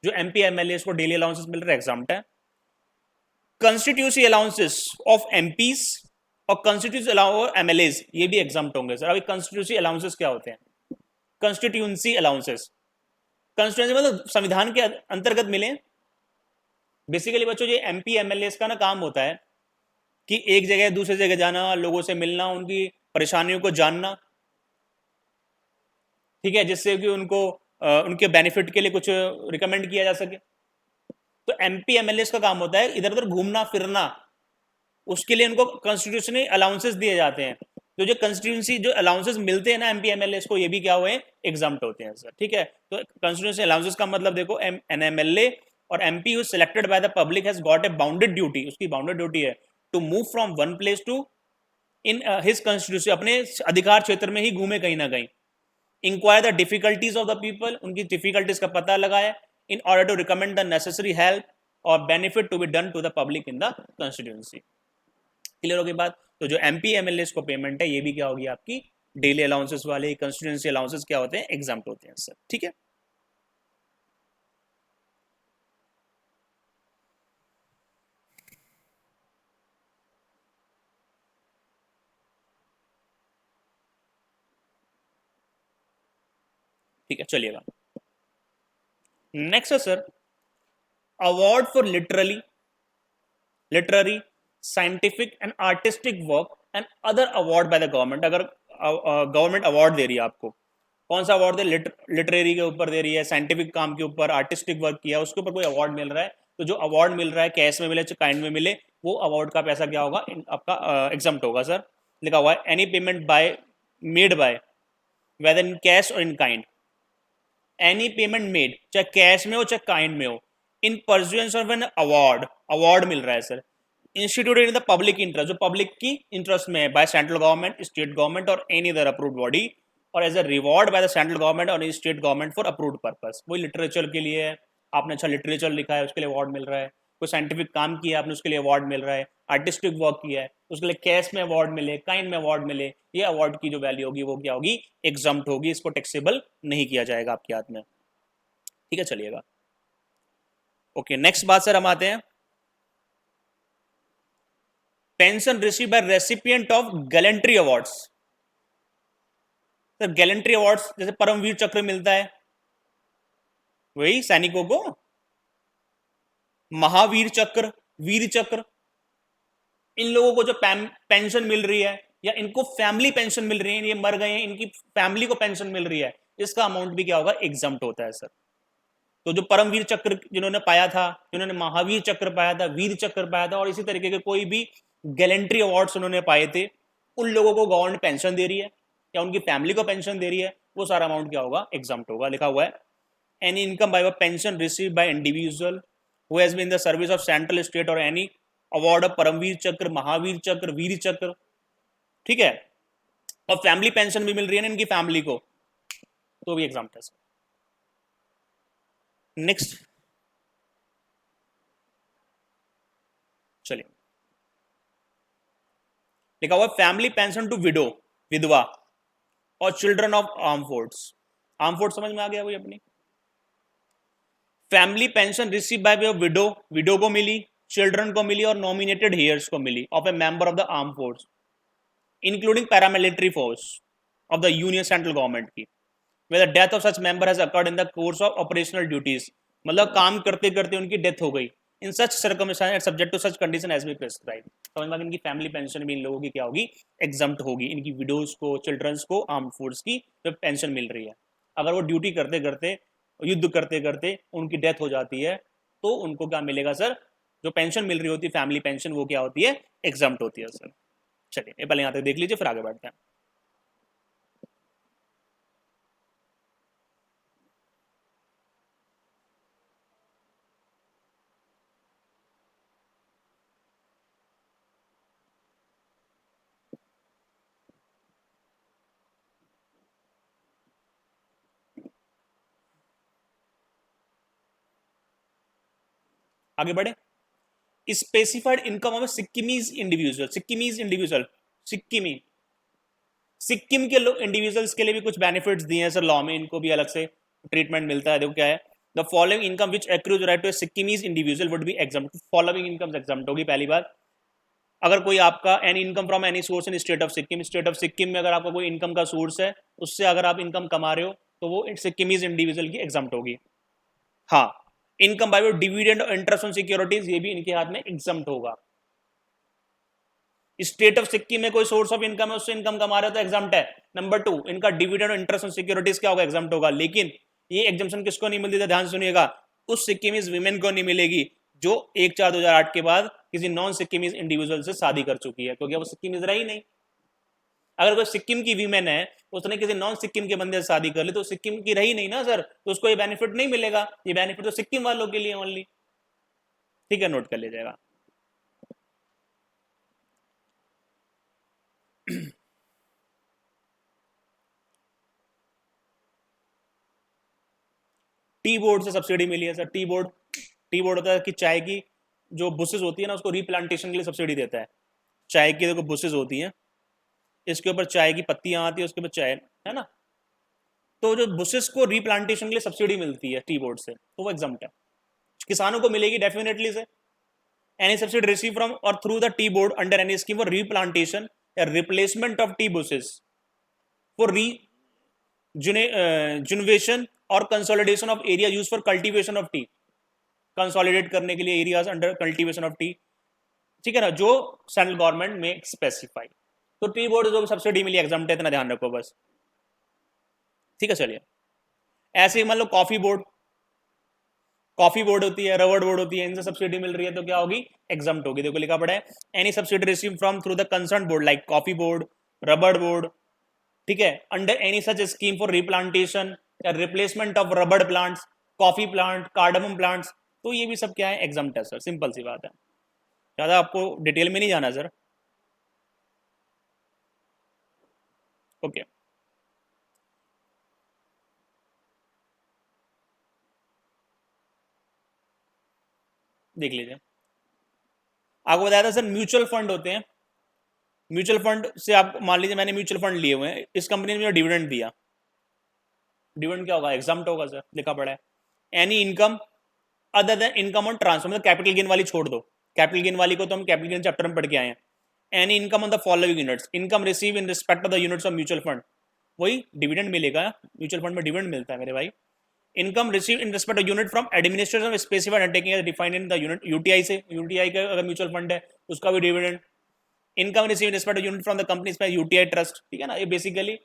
जो एमपी एमएलए को डेली अलाउंसेस मिल रहे हैं एग्जाम्प्ट है। कंस्टिट्यूसी अलाउंसेस ऑफ एमपीज और कंस्टिट्यूसी अलाउंस एमएलएज ये भी एग्जाम्प्ट होंगे सर। अभी कंस्टिट्यूसी अलाउंसेस क्या होते हैं? कंस्टिट्यूंसी अलाउंसेस, कंस्टिट्यूंसी मतलब संविधान के अंतर्गत मिले बेसिकली बच्चों ये एमपी एमएलए का ना काम होता है कि एक जगह दूसरे जगह जाना, लोगों से मिलना, उनकी परेशानियों को जानना, ठीक है, जिससे कि उनको उनके बेनिफिट के लिए कुछ रिकमेंड किया जा सके। तो एमपी एमएलए का काम होता है इधर उधर घूमना फिरना, उसके लिए उनको कॉन्स्टिट्यूशनली अलाउंसेस दिए जाते हैं। तो जो कॉन्स्टिट्यूंसी जो अलाउंसेस मिलते हैं ना एमपी एमएलए को, ये भी क्या हुए, एग्जाम्प्ट होते हैं सर, ठीक है। तो कॉन्स्टिट्यूंसी अलाउंसेस का मतलब देखो, एन एमएलए और MP who selected by the public has got a bounded duty, उसकी बाउंडेड ड्यूटी है to move from one place to in his constituency, अपने अधिकार क्षेत्र में ही घूमे कहीं ना कहीं। Inquire the difficulties of the people, उनकी डिफिकल्टीज का पता लगाए, in order to recommend the necessary help और benefit to be done to the public in the constituency. Clear होगी बात। तो जो एमपी एमएलए को पेमेंट है, ये भी क्या होगी आपकी डेली अलाउंसेस वाले, कंस्टिट्यूंसी अलाउंसेस क्या होते हैं, एग्जाम्प्ट होते हैं सर, ठीक है। ठीक है, चलिएगा नेक्स्ट है sir, award for literary scientific and artistic work and other award by the government. अगर गवर्नमेंट अवार्ड दे रही है आपको, कौन सा अवार्ड दे, लिटरेरी के ऊपर दे रही है, साइंटिफिक काम के ऊपर, आर्टिस्टिक वर्क किया, उसके ऊपर कोई अवार्ड मिल रहा है, तो जो अवार्ड मिल रहा है कैश में मिले चाहे काइंड में मिले, वो अवार्ड का पैसा क्या होगा, आपका एग्जाम्प्ट होगा सर। लिखा हुआ है any payment by made by whether in cash और in kind, any payment made चाहे कैश में हो चाहे काइंड में हो, in pursuance of an award, award मिल रहा है sir, instituted in the public interest, जो पब्लिक की इंटरेस्ट में है, by central government, state government और एनी अदर अप्रूव्ड बॉडी, और as a reward by the central government और state government for approved purpose. वही लिटरेचर के लिए है, आपने अच्छा लिटरेचर लिखा है उसके लिए अवार्ड मिल रहा है, कोई साइंटिफिक काम किया आपने उसके लिए अवार्ड मिल रहा है, आर्टिस्टिक वर्क किया है उसके लिए कैश में अवार्ड मिले, काइंड में अवार्ड मिले, ये अवार्ड की जो वैल्यू होगी वो क्या होगी, एग्जम्प्ट होगी, इसको टैक्सेबल नहीं किया जाएगा आपके हाथ में, ठीक है। चलिएगा ओके, नेक्स्ट बात सर हम आते हैं, pension receive bye recipient of gallantry awards. Sir gallantry awards जैसे परमवीर चक्र मिलता है, वही सैनिकों को, महावीर चक्र, वीर चक्र, इन लोगों को जो पेंशन मिल रही है या इनको फैमिली पेंशन मिल रही है, ये मर गए हैं इनकी फैमिली को पेंशन मिल रही है, इसका अमाउंट भी क्या होगा, एग्जम्प्ट होता है सर। तो जो परमवीर चक्र जिन्होंने पाया था, जिन्होंने महावीर चक्र पाया था, वीर चक्र पाया था, और इसी तरीके के कोई भी गैलेंट्री अवार्ड्स उन्होंने पाए थे, उन लोगों को गवर्नमेंट पेंशन दे रही है या उनकी फैमिली को पेंशन दे रही है, वो सारा अमाउंट क्या होगा, एग्जम्प्ट होगा। लिखा हुआ है any income by pension receive by individual who has been in the service of central state और any award of Paramvir Chakra, Mahavir चक्र, वीर चक्र, ठीक है, और फैमिली पेंशन भी मिल रही है ना इनकी फैमिली को, तो भी एग्जम्प्ट है। नेक्स्ट चलिए, लिखा हुआ फैमिली पेंशन टू विडो, विधवा, और children of arm force. Arm force समझ में आ गया वही अपनी, family pension receive by widow, widow को मिली, चिल्ड्रन को मिली और नॉमिनेटेड हेयर्स को मिली of a member of the arm force including paramilitary force of the union central government की, where the death of such member has occurred in the course of operational duties, मतलब काम करते करते उनकी death हो गई, in such circumstances subject to such condition as be prescribe. समझ में, इनकी फैमिली पेंशन भी इन लोगों की क्या होगी, एग्जम्प्ट होगी, इनकी विडोज को, चिल्ड्रंस को, आर्म फोर्स की जो पेंशन मिल रही है, अगर वो ड्यूटी करते करते, युद्ध करते करते उनकी डेथ हो जाती है, तो उनको क्या मिलेगा सर, जो पेंशन मिल रही होती है फैमिली पेंशन, वो क्या होती है, एग्जम्प्ट होती है सर। चलिए पहले यहाँ तक देख लीजिए, फिर आगे बढ़ते हैं। आगे बढ़े, specified income of Sikkimese individual, Sikkimese individual, सिक्किमी, सिक्किम के लोग इंडिविजुअल्स के लिए भी कुछ बेनिफिट्स दिए हैं सर लॉ में, इनको भी अलग से ट्रीटमेंट मिलता है। देखो क्या है, the following income which accrues right to Sikkimese individual would be exempt, following income exempt होगी। पहली बात, अगर कोई आपका any income from any source in state of Sikkim, state of Sikkim में अगर आपका कोई इनकम का सोर्स है, उससे अगर आप इनकम कमा रहे हो, तो वो सिक्किमीज इंडिविजुअल की एग्जम्प्ट होगी। हाँ, इनकम बाय डिविडेंड और इंटरेस्ट ऑन सिक्योरिटीज, ये भी इनके हाथ में एग्जम्प्ट होगा। स्टेट ऑफ सिक्किम में कोई सोर्स ऑफ इनकम है, उससे इनकम कमा रहे तो एग्जाम्प्ट है। नंबर 2, इनका डिविडेंड और इंटरेस्ट ऑन सिक्योरिटीज क्या होगा, एग्जाम्प्ट होगा। लेकिन ये एग्जाम्पशन किसको नहीं मिलती था, ध्यान सुनिएगा, उस सिक्किमीज विमेन को नहीं मिलेगी जो 1/4/2008 के बाद किसी नॉन सिक्किमीज इंडिविजुअल से शादी कर चुकी है, क्योंकि वो सिक्किमीज रही नहीं। अगर कोई सिक्किम की वीमेन है, उसने किसी नॉन सिक्किम के बंदे से शादी कर ली, तो सिक्किम की रही नहीं ना सर, तो उसको ये बेनिफिट नहीं मिलेगा। ये बेनिफिट तो सिक्किम वालों के लिए ओनली। ठीक है, नोट कर लीजिएगा। टी बोर्ड से सब्सिडी मिली है सर। टी बोर्ड होता है कि चाय की जो बुशेस होती है ना, उसको रिप्लांटेशन के लिए सब्सिडी देता है। चाय की देखो बुशेस होती हैं, इसके ऊपर चाय की पत्तियां आती है, उसके ऊपर चाय है ना, तो जो बुशेस को रिप्लांटेशन के लिए सब्सिडी मिलती है टी बोर्ड से, तो वो एग्जाम्प्ट है। किसानों को मिलेगी डेफिनेटली से। एनी सब्सिडी रिसीव फ्रॉम और through the tea board under any scheme for replantation या replacement of tea bushes for rejuvenation और consolidation of area use for cultivation of tea, consolidate करने के लिए areas under cultivation of tea. ठीक है ना, जो सेंट्रल गवर्नमेंट में स्पेसिफाई। तो टी बोर्ड जो सब्सिडी मिली एग्जाम्प्ट है, इतना ध्यान रखो बस। ठीक है, चलिए। ऐसे ही मान लो कॉफी बोर्ड होती है, रबड़ बोर्ड होती है, इनसे सब्सिडी मिल रही है तो क्या होगी, एग्जाम्प्ट होगी। देखो लिखा पड़ा है, any subsidy receive from through the concern board like coffee board, rubber board, ठीक है, under any such scheme for replantation या replacement of rubber plants, coffee plant, cardamom plants, तो ये भी सब क्या है, एग्जाम्प्ट है सर। सिंपल सी बात है, ज्यादा आपको डिटेल में नहीं जाना सर। ओके, देख लीजिए। आपको बताया था सर, म्यूचुअल फंड होते हैं। म्यूचुअल फंड से आप मान लीजिए मैंने म्यूचुअल फंड लिए हुए हैं, इस कंपनी ने मुझे डिविडेंड दिया, डिविडेंड क्या होगा, एग्जाम्प्ट होगा सर, लिखा पड़ा है। Any income other than income on transfer, मतलब कैपिटल गेन वाली छोड़ दो, कैपिटल गेन वाली को तो हम कैपिटल गेन चैप्टर में पढ़ के आए हैं। Any income on the following units, income receive in respect of the units of mutual fund, वही डिविडेंड मिलेगा। म्यूचुअल फंड में डिविडेंड मिलता है मेरे भाई। Income receive in respect of unit from administration of specified undertaking defined in the unit, UTI से, UTI का अगर म्यूचुअल फंड है उसका भी dividend. Income receive in respect of unit from the company पे यूटीआई ट्रस्ट, ठीक है ना, ये बेसिकली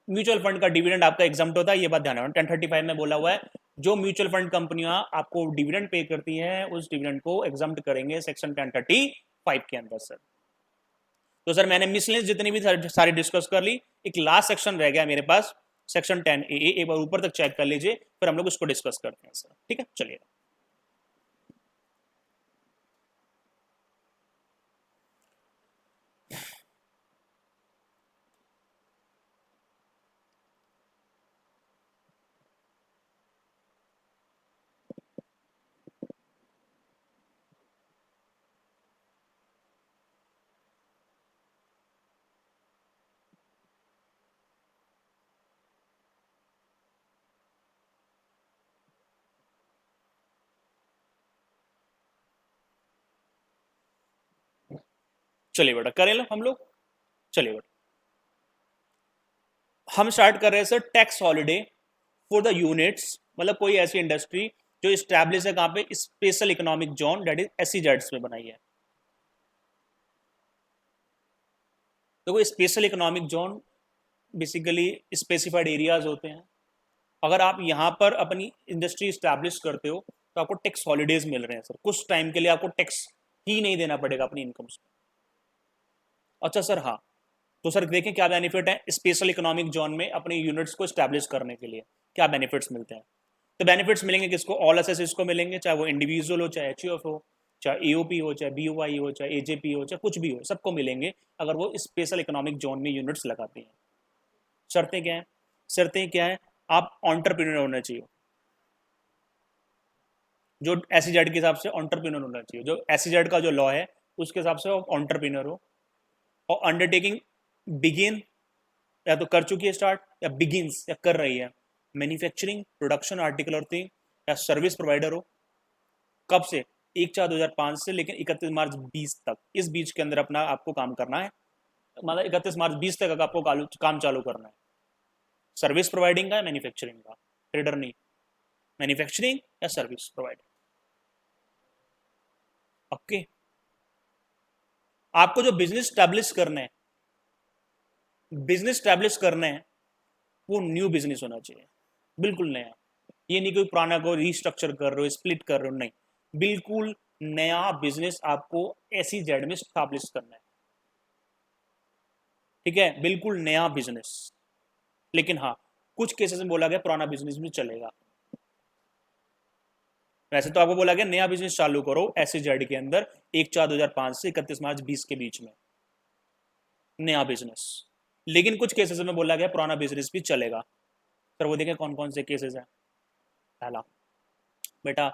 म्यूचुअल फंड का डिविडेंड आपका एग्जाम्प्ट होता है, ये बात ध्यान रखना। 1035 में बोला हुआ है, जो म्यूचुअल फंड कंपनियां आपको डिविडेंड पे करती हैं, उस डिविडेंड को एग्जाम्प्ट करेंगे सेक्शन 1035 के अंदर सर। तो सर मैंने मिसलेंस जितनी भी सारी डिस्कस कर ली, एक लास्ट सेक्शन रह गया मेरे पास, सेक्शन 10A, एक बार ऊपर तक चेक कर लीजिए, फिर हम लोग उसको डिस्कस करते हैं सर। ठीक है, चलिए। चलिए बेटा, करें लो हम लोग। चलिए बेटा, हम स्टार्ट कर रहे हैं sir, tax holiday for the units, मतलब कोई ऐसी इंडस्ट्री जो स्टैब्लिश है कहाँ पे, special economic zone, that is एसईजेड्स में बनाई है। तो कोई special economic zone basically specified areas होते हैं। अगर आप यहाँ पर अपनी इंडस्ट्री स्टैब्लिश करते हो तो आपको टैक्स हॉलीडेज मिल रहे हैं सर, कुछ टाइम के लिए आपको टैक्स ही नहीं देना पड़ेगा अपनी इनकम से। अच्छा सर, हाँ, तो सर देखें क्या बेनिफिट है स्पेशल इकोनॉमिक जोन में अपने यूनिट्स को स्टैब्लिश करने के लिए, क्या बेनिफिट्स मिलते हैं। तो बेनिफिट्स मिलेंगे किसको, ऑल एसएसएस को मिलेंगे, चाहे वो इंडिविजुअल हो, चाहे एचयूएफ हो, चाहे एओपी हो, चाहे बीओवाई हो, चाहे एजेपी हो, चाहे कुछ भी हो, सबको मिलेंगे अगर वो स्पेशल इकोनॉमिक जोन में यूनिट्स लगाते हैं। शर्तें क्या है, शर्तें क्या है, आप ऑन्टरप्रीनर होना चाहिए, जो एसईजेड के हिसाब से ऑन्टरप्रीनर होना चाहिए, जो एसईजेड का जो लॉ है उसके हिसाब से ऑन्टरप्रीनर हो, और अंडरटेकिंग बिगिन, या तो कर चुकी है स्टार्ट, या बिगिंस, या कर रही है मैन्युफैक्चरिंग, प्रोडक्शन, आर्टिकल और थिंग, या सर्विस प्रोवाइडर हो। कब से, 1/4/2005 से लेकिन 31 मार्च 20 तक, इस बीच के अंदर अपना आपको काम करना है, मतलब 31 मार्च 20 तक आपको काम चालू करना है। सर्विस प्रोवाइडिंग का, मैन्युफैक्चरिंग का, ट्रेडर नहीं, मैन्युफैक्चरिंग या सर्विस प्रोवाइडिंग। आपको जो बिजनेस स्टैब्लिश करना है, बिजनेस स्टैब्लिश करना है, वो न्यू बिजनेस होना चाहिए, बिल्कुल नया। ये नहीं कोई पुराना को रीस्ट्रक्चर कर रहे हो, स्प्लिट कर रहे हो, नहीं, बिल्कुल नया बिजनेस आपको ऐसी जेड में स्टैब्लिश करना है, ठीक है, बिल्कुल नया बिजनेस। लेकिन हाँ, कुछ केसेस में बोला गया पुराना बिजनेस भी चलेगा। वैसे तो आपको बोला गया नया बिजनेस चालू करो ऐसे जेड के अंदर 1/4/2005 से 31 मार्च 20 के बीच में, नया बिजनेस। लेकिन कुछ केसेस में बोला गया पुराना बिजनेस भी चलेगा। सर वो देखें कौन कौन से केसेस हैं। पहला, बेटा,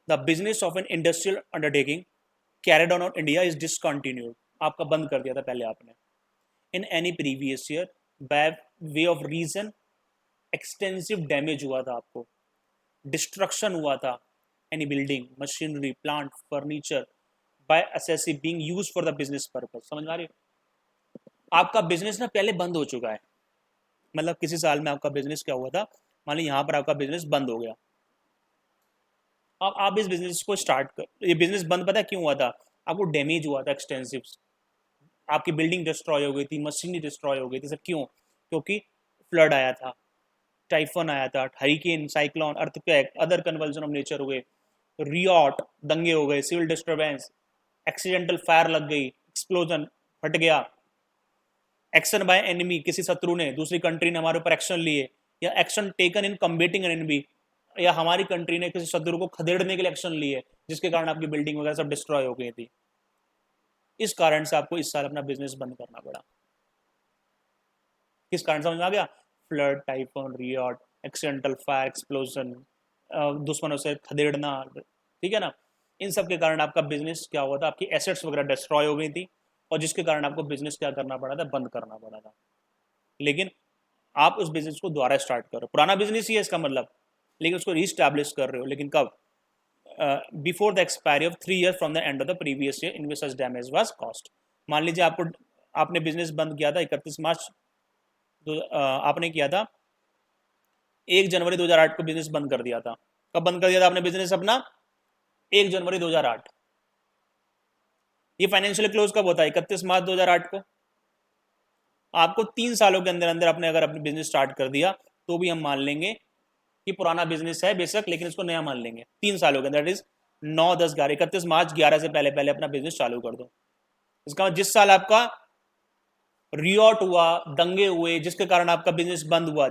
the business of an industrial undertaking carried on India is discontinued, आपका बंद कर दिया था पहले आपने। In any previous year by way of reason extensive damage हुआ था, आपको डिस्ट्रक्शन हुआ था, any building, machinery, plant, furniture by assessee being used for the business purpose. समझ में आ रही है? आपका बिजनेस ना पहले बंद हो चुका है, मतलब किसी साल में आपका बिजनेस क्या हुआ था, मान लीजिए यहाँ पर आपका बिजनेस बंद हो गया। अब आप इस बिजनेस को स्टार्ट कर, ये बिजनेस बंद पता है क्यों हुआ था? आपको डैमेज हुआ था एक्सटेंसिव, आपकी बिल्डिंग डिस्ट्रॉय हो गई थी, मशीनरी डिस्ट्रॉय हो गई थी। सब क्यों? क्योंकि फ्लड आया था, टाइफन आया था, hurricane, cyclone, earthquake, other convulsion of nature हुए, रियॉट, दंगे हो गए, सिविल डिस्टर्बेंस, एक्सीडेंटल फायर लग गई, एक्सप्लोजन, फट गया, एक्शन बाय एनिमी, किसी शत्रु ने, दूसरी कंट्री ने हमारे ऊपर एक्शन लिए, या action taken in कम्बेटिंग an enemy, या हमारी कंट्री ने किसी शत्रु को खदेड़ने के लिए एक्शन लिए, जिसके कारण आपकी बिल्डिंग वगैरह सब डिस्ट्रॉय हो गई थी। इस कारण से आपको इस साल अपना बिजनेस बंद करना पड़ा। किस कारण, समझ में आ गया? Flood, typhoon, riot, accidental fire, explosion, दुश्मनों से खदेड़ना, ठीक है ना, इन सब के कारण आपका बिजनेस क्या हुआ था, आपकी एसेट्स वगैरह डिस्ट्रॉय हो गई थी, और जिसके कारण आपको बिजनेस क्या करना पड़ा था, बंद करना पड़ा था। लेकिन आप उस बिजनेस को दोबारा स्टार्ट कर रहे हो, पुराना बिजनेस ही है इसका मतलब, लेकिन उसको रीस्टैब्लिश कर रहे हो। लेकिन कब? Before the expiry of 3 year from the end of the previous year in which such damage was cost. मान लीजिए आपको, आपने बिजनेस बंद किया था 31 मार्च, आपने किया था 1 जनवरी 2008 को बिजनेस बंद कर दिया था। कब बंद कर दिया था आपने बिजनेस अपना? 1 जनवरी 2008। ये फाइनेंशियल क्लोज कब होता है? 31 मार्च 2008 को। आपको 3 सालों के अंदर अंदर आपने अगर अपनी बिजनेस स्टार्ट कर दिया तो भी हम मान लेंगे कि पुराना बिजनेस है बेशक, लेकिन इसको नया मान लेंगे 3 सालों के अंदर। दैट इज 9, 10, 11, 31 मार्च 11 से पहले पहले अपना बिजनेस चालू कर दो। इसका मतलब जिस साल आपका रियॉट हुआ, दंगे हुए, जिसके कारण आपका बिजनेस बंद हुआ,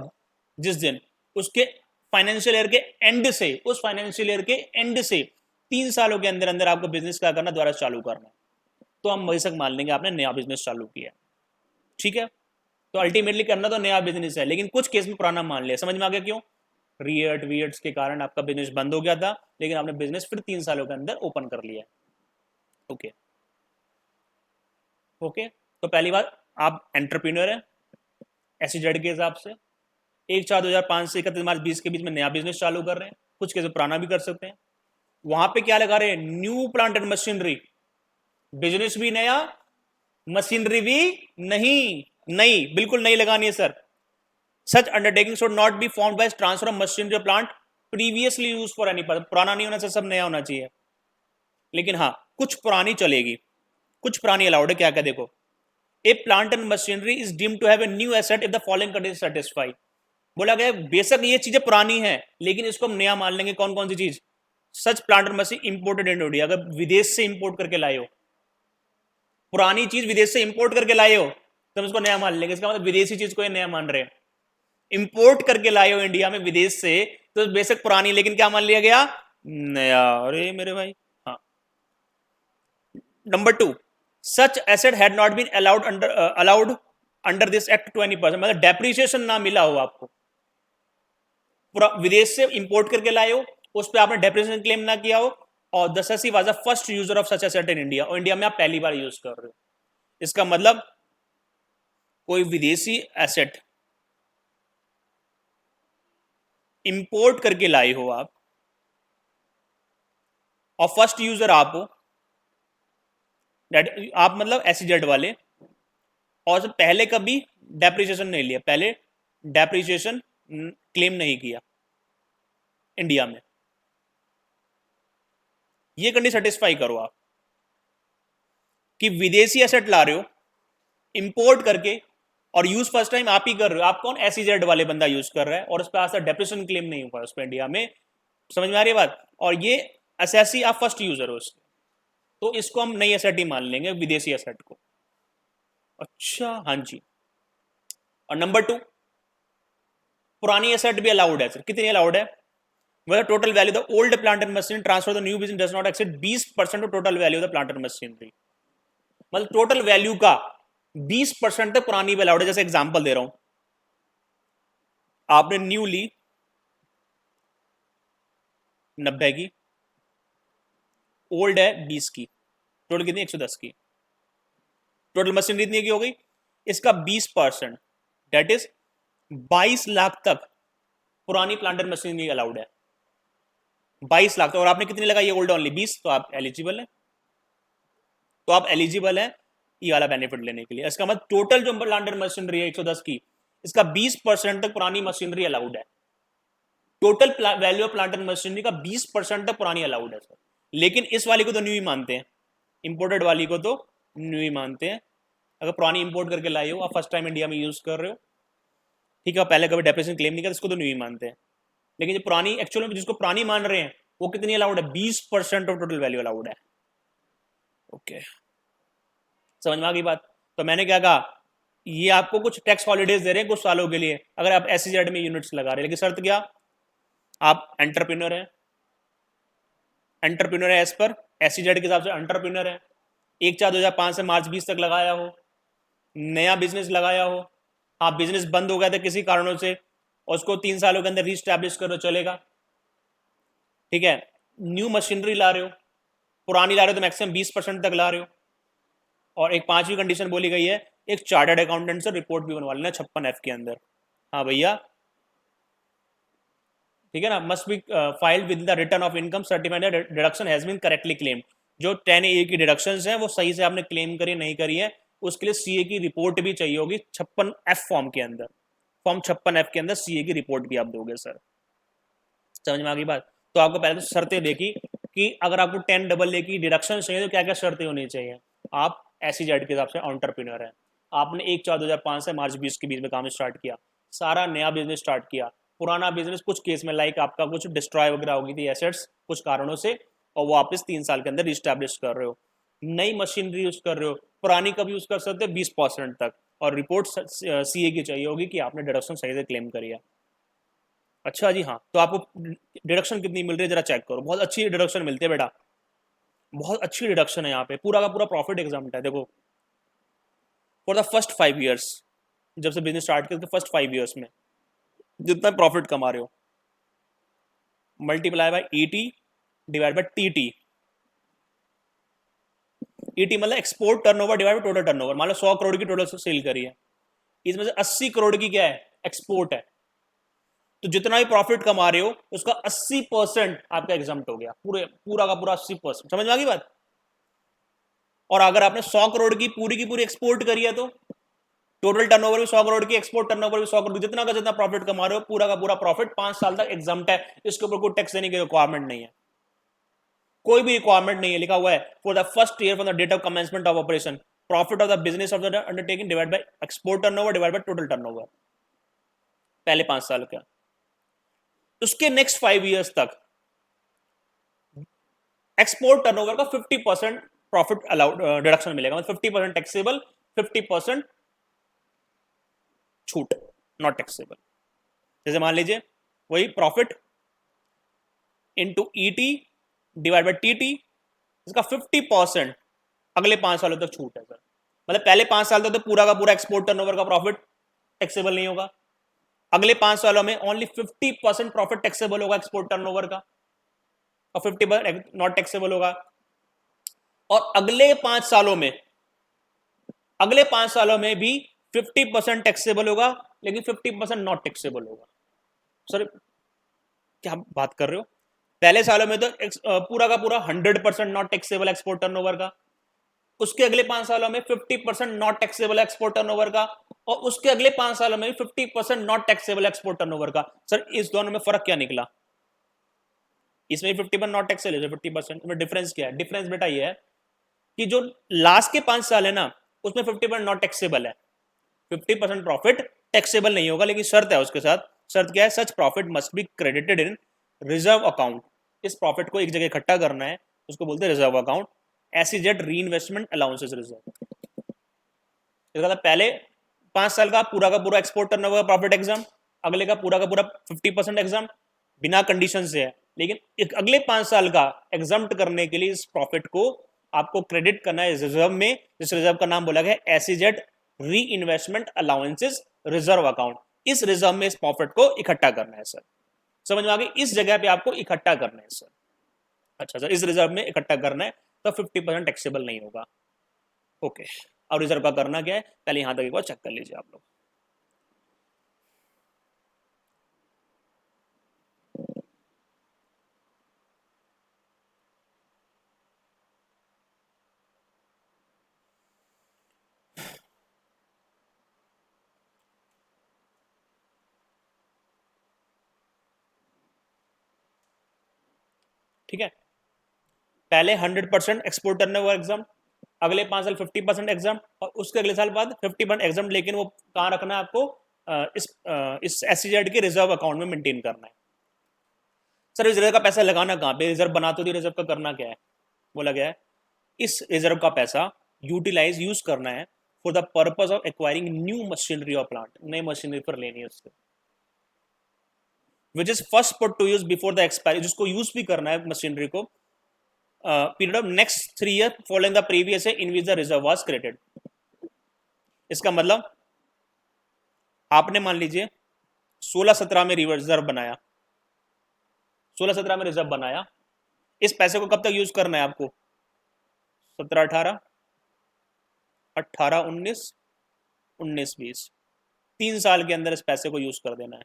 जिस दिन, उसके फाइनेंशियल ईयर के एंड से, उस फाइनेंशियल ईयर के एंड से 3 सालों के अंदर अंदर आपको बिजनेस क्या करना, दोबारा चालू करना, तो हम बेशक मान लेंगे आपने नया बिजनेस चालू किया। ठीक है, तो अल्टीमेटली करना तो नया बिजनेस है, लेकिन कुछ केस में पुराना मान लिया। समझ में आ गया क्यों? रियट वियट्स के कारण आपका बिजनेस बंद हो गया था, लेकिन आपने बिजनेस फिर 3 सालों के अंदर ओपन कर लिया। ओके ओके, तो पहली बात, आप एंटरप्रीन्योर हैं एसईजेड के हिसाब से, 1/4/2005 से 31 मार्च 20 के बीच में नया बिजनेस चालू कर रहे हैं, कुछ केस पुराना भी कर सकते हैं। वहां पे क्या लगा रहे हैं? New plant and machinery, business भी नया, मशीनरी भी नहीं, नई, बिल्कुल नई लगानी है sir. Such undertaking should not be formed by transfer of machinery plant previously use for any purpose. पुराना नहीं होना चाहिए, सब नया होना चाहिए। लेकिन हाँ, कुछ पुरानी चलेगी, कुछ पुरानी अलाउड है। क्या क्या देखो, a plant and machinery is deemed to have a new asset if the following condition satisfy. बोला गया बेशक ये चीजें पुरानी है, लेकिन इसको हम नया मान लेंगे। कौन कौन सी चीज? Such plant and machine imported in India, अगर विदेश से इंपोर्ट करके लाए हो, पुरानी चीज विदेश से इंपोर्ट करके लाए हो, तो हम इसको नया मान लेंगे। इसका मतलब विदेशी चीज को ये नया मान रहे हैं। इंपोर्ट करके लाए हो इंडिया में विदेश से, तो बेशक पुरानी, लेकिन क्या मान लिया गया? नया। अरे मेरे भाई, हाँ। Number 2, such asset had not been allowed under this act to any person, मतलब डेप्रिसिएशन ना मिला हो आपको, विदेश से इंपोर्ट करके लाए हो, उस पर आपने डेप्रिसिएशन क्लेम ना किया हो, और the assessee was the first user of such asset in India, और इंडिया में आप पहली बार यूज कर रहे हो। इसका मतलब कोई विदेशी एसेट इंपोर्ट करके लाए हो आप, और फर्स्ट यूजर आप हो, आप मतलब एसईजेड वाले, और पहले कभी डेप्रिसिएशन नहीं लिया, पहले डेप्रिसिएशन क्लेम नहीं किया इंडिया में, ये कंडीशन सेटिस्फाई करो आप। कि विदेशी एसेट ला रहे हो इंपोर्ट करके और यूज फर्स्ट टाइम आप ही कर रहे हो, आप कौन, एसईजेड वाले बंदा यूज कर रहा है और उस पर आज तक डेप्रिसिएशन क्लेम नहीं हुआ उस पर इंडिया में, समझ में आ रही है बात, और ये एसएससी आप फर्स्ट यूजर हो उसके, तो इसको हम नई एसेट ही मान लेंगे विदेशी एसेट को। अच्छा हाँ जी। और नंबर 2, पुरानी एसेट भी अलाउड है सर, कितनी अलाउड है, मतलब total value the old plant and machine transfer the new business does not exceed 20% of total value the plant and machinery, मतलब टोटल वैल्यू का 20% तक पुरानी भी अलाउड है। जैसे एग्जांपल दे रहा हूं, आपने न्यू ली 90 की, ओल्ड है 20 की, टोटल कितनी 110 की, टोटल मशीनरी इतनी की हो गई, इसका 20% डेट इज 22 लाख तक पुरानी प्लांट एंड मशीनरी अलाउड है, 22 लाख तक, और आपने कितनी लगाई है ओल्ड ओनली 20, तो आप एलिजिबल है, तो आप एलिजिबल है ये वाला बेनिफिट लेने के लिए। इसका मतलब टोटल जो प्लांट एंड मशीनरी है 110 की, इसका 20% तक पुरानी मशीनरी अलाउड है, total value of plant and machinery का 20% तक पुरानी अलाउड है सर। लेकिन इस वाली को तो न्यू ही मानते हैं, इंपोर्टेड वाली को तो न्यू ही मानते हैं। अगर पुरानी इंपोर्ट करके लाई हो, आप फर्स्ट टाइम इंडिया में यूज कर रहे हो, ठीक है, पहले कभी डेप्रिसिएशन क्लेम नहीं किया, इसको तो न्यू ही मानते हैं। लेकिन जो पुरानी एक्चुअल में जिसको पुरानी मान रहे हैं वो कितनी अलाउड है, 20% ऑफ टोटल वैल्यू अलाउड है। ओके, समझ में आ गई बात। तो मैंने क्या कहा, ये आपको कुछ टैक्स हॉलीडेज दे रहे हैं कुछ सालों के लिए अगर आप एसईजेड में यूनिट्स लगा रहे हैं, लेकिन शर्त क्या, आप एंटरप्रेन्योर हैं, एंटरप्रेन्योर है एज पर एसईजेड के हिसाब से एंटरप्रेन्योर है, 1/4/2005 से मार्च 20 तक लगाया हो, नया बिजनेस लगाया हो, हाँ बिजनेस बंद हो गया था किसी कारणों से और उसको 3 सालों के अंदर रीस्टैब्लिश करो चलेगा, ठीक है। न्यू मशीनरी ला रहे हो, पुरानी ला रहे हो तो मैक्सिमम 20% तक ला रहे हो, और एक 5वीं कंडीशन बोली गई है, एक चार्टर्ड अकाउंटेंट से रिपोर्ट भी बनवा लेना 56F के अंदर। हाँ भैया, ठीक है ना, must be filed with the return of income certified deduction has been correctly claimed. जो 10A की डिडक्शंस हैं वो सही से आपने क्लेम करी नहीं करी है, उसके लिए सीए की रिपोर्ट भी चाहिए होगी 56F फॉर्म के अंदर, फॉर्म 56F के अंदर सीए की रिपोर्ट भी आप दोगे सर। समझ में आ गई बात। तो आपको पहले तो शर्तें देखी कि अगर आपको 10AA की डिडक्शन चाहिए तो क्या क्या शर्तें होनी चाहिए। आप एसईजेड के हिसाब से एंटरप्रेन्योर हैं, आपने 1/4/2005 से मार्च 20 के बीच में काम स्टार्ट किया, सारा नया बिजनेस स्टार्ट किया, पुराना बिजनेस कुछ केस में लाइक आपका कुछ डिस्ट्रॉय वगैरह हो गई थी एसेट्स कुछ कारणों से, और वापस 3 साल के अंदर रिस्टैब्लिश कर रहे हो, नई मशीनरी यूज कर रहे हो, पुरानी कब यूज कर सकते हो 20% तक, और रिपोर्ट सीए की चाहिए होगी कि आपने डिडक्शन सही से क्लेम करी है। अच्छा जी हाँ, तो आपको डिडक्शन कितनी मिल रही है जरा चेक करो, बहुत अच्छी डिडक्शन मिलती है बेटा, बहुत अच्छी डिडक्शन है यहाँ पे, पूरा का पूरा प्रॉफिट एग्जाम्प्ट है। देखो फॉर द फर्स्ट 5 ईयर्स, जब से बिजनेस स्टार्ट किया फर्स्ट 5 ईयर्स में जितना प्रॉफिट कमा रहे हो multiply by ET divide by TT, ET मतलब export turnover divide by total turnover. मान लो 100 करोड़ की टोटल सेल करी है, इसमें से 80 करोड़ की क्या है, एक्सपोर्ट है, तो जितना भी प्रॉफिट कमा रहे हो उसका 80% आपका एग्जाम्प्ट हो गया, पूरा का पूरा 80%। समझ में आ गई बात। और अगर आपने 100 करोड़ की पूरी एक्सपोर्ट करी है तो टोटल टर्नओवर भी 100 करोड़ की, एक्सपोर्ट टर्नओवर भी 100 करोड़, जितना का जितना प्रॉफिट कमा रहे हो पूरा का पूरा प्रॉफिट 5 साल तक एग्जाम्प्ट है, इसके ऊपर कोई टैक्स देने की रिक्वायरमेंट नहीं है, कोई भी रिक्वायरमेंट नहीं है। लिखा हुआ है for the first year from the date of commencement of operation profit of the business of the undertaking divide by export turnover divide by total turnover, पहले 5 साल का। उसके नेक्स्ट 5 ईयर्स तक एक्सपोर्ट टर्नओवर का 50% प्रॉफिट अलाउड डिडक्शन मिलेगा, मतलब 50% taxable, 50% छूट not taxable. जैसे मान लीजिए वही profit into ET divide by TT, इसका 50% अगले 5 सालों तक छूट है सर, मतलब पहले 5 साल तक तो पूरा का पूरा एक्सपोर्ट टर्नओवर का प्रॉफिट टैक्सेबल नहीं होगा, अगले 5 सालों में ओनली 50% प्रॉफिट टैक्सेबल होगा एक्सपोर्ट टर्नओवर का, और 50% नॉट टैक्सेबल होगा। और अगले 5 सालों में, अगले 5 सालों में भी 50% टैक्सेबल होगा लेकिन 50% नॉट टैक्सेबल होगा। सर क्या बात कर रहे हो, पहले सालों में तो पूरा का पूरा 100% नॉट टैक्सेबल एक्सपोर्ट टर्नओवर का, उसके अगले 5 सालों में 50% नॉट टैक्सेबल एक्सपोर्ट टर्नओवर का, और उसके अगले 5 सालों में 50% नॉट टैक्सेबल एक्सपोर्ट टर्नओवर का। सर इस दोनों में फर्क क्या निकला, इसमें 50% नॉट टैक्सेबल, 50% में डिफरेंस क्या है, डिफरेंस बेटा ये है कि जो लास्ट के 5 साल है ना, उसमें 50% नॉट टैक्सेबल है, 50% प्रॉफिट टैक्सेबल नहीं होगा, लेकिन शर्त है उसके साथ। शर्त क्या है? Such profit must be credited in reserve account. इस प्रॉफिट को एक जगह इकट्ठा करना है, उसको बोलते हैं reserve account. SEZ reinvestment allowances reserve. इसका मतलब पहले 5 साल का पूरा एक्सपोर्ट टर्नओवर प्रॉफिट एग्जाम, अगले का पूरा 50% एग्जाम बिना कंडीशन से है, लेकिन एक अगले 5 साल का एग्जाम करने के लिए इस प्रॉफिट को आपको क्रेडिट करना है रिजर्व में, जिस रिजर्व का नाम बोला गया ACZ reinvestment allowances reserve account. इस रिजर्व में इस प्रॉफिट को इकट्ठा करना है सर। समझ में आ गई? इस जगह पे आपको इकट्ठा करना है सर। अच्छा सर, इस रिजर्व में इकट्ठा करना है तो 50% टैक्सेबल नहीं होगा। ओके, अब रिजर्व का करना क्या है, पहले यहां तक एक बार चेक कर लीजिए आप लोग। ठीक है, पहले 100% एक्सपोर्ट टर्नओवर एग्जाम, अगले 5 साल 50% एग्जाम, और उसके अगले साल बाद 50% एग्जाम, लेकिन वो कहाँ रखना है आपको? इस एससीजेड के रिजर्व अकाउंट में मेंटेन करना है। सर रिजर्व का पैसा लगाना कहाँ पे? रिजर्व बना तो दी, रिजर्व का करना क्या है? बोला गया है इस रिजर्व का पैसा यूज करना है for the purpose of acquiring new machinery और प्लांट। नई मशीनरी पर लेनी है उससे, which is first put to use before the expiry, जिसको यूज भी करना है मशीनरी को period of next 3 year following the previous in which the reserve was created. इसका मतलब आपने मान लीजिए 16-17 में रिजर्व बनाया, 16-17 में रिजर्व बनाया, इस पैसे को कब तक यूज करना है आपको? 17-18, 18-19, 19-20, 3 साल के अंदर इस पैसे को यूज कर देना है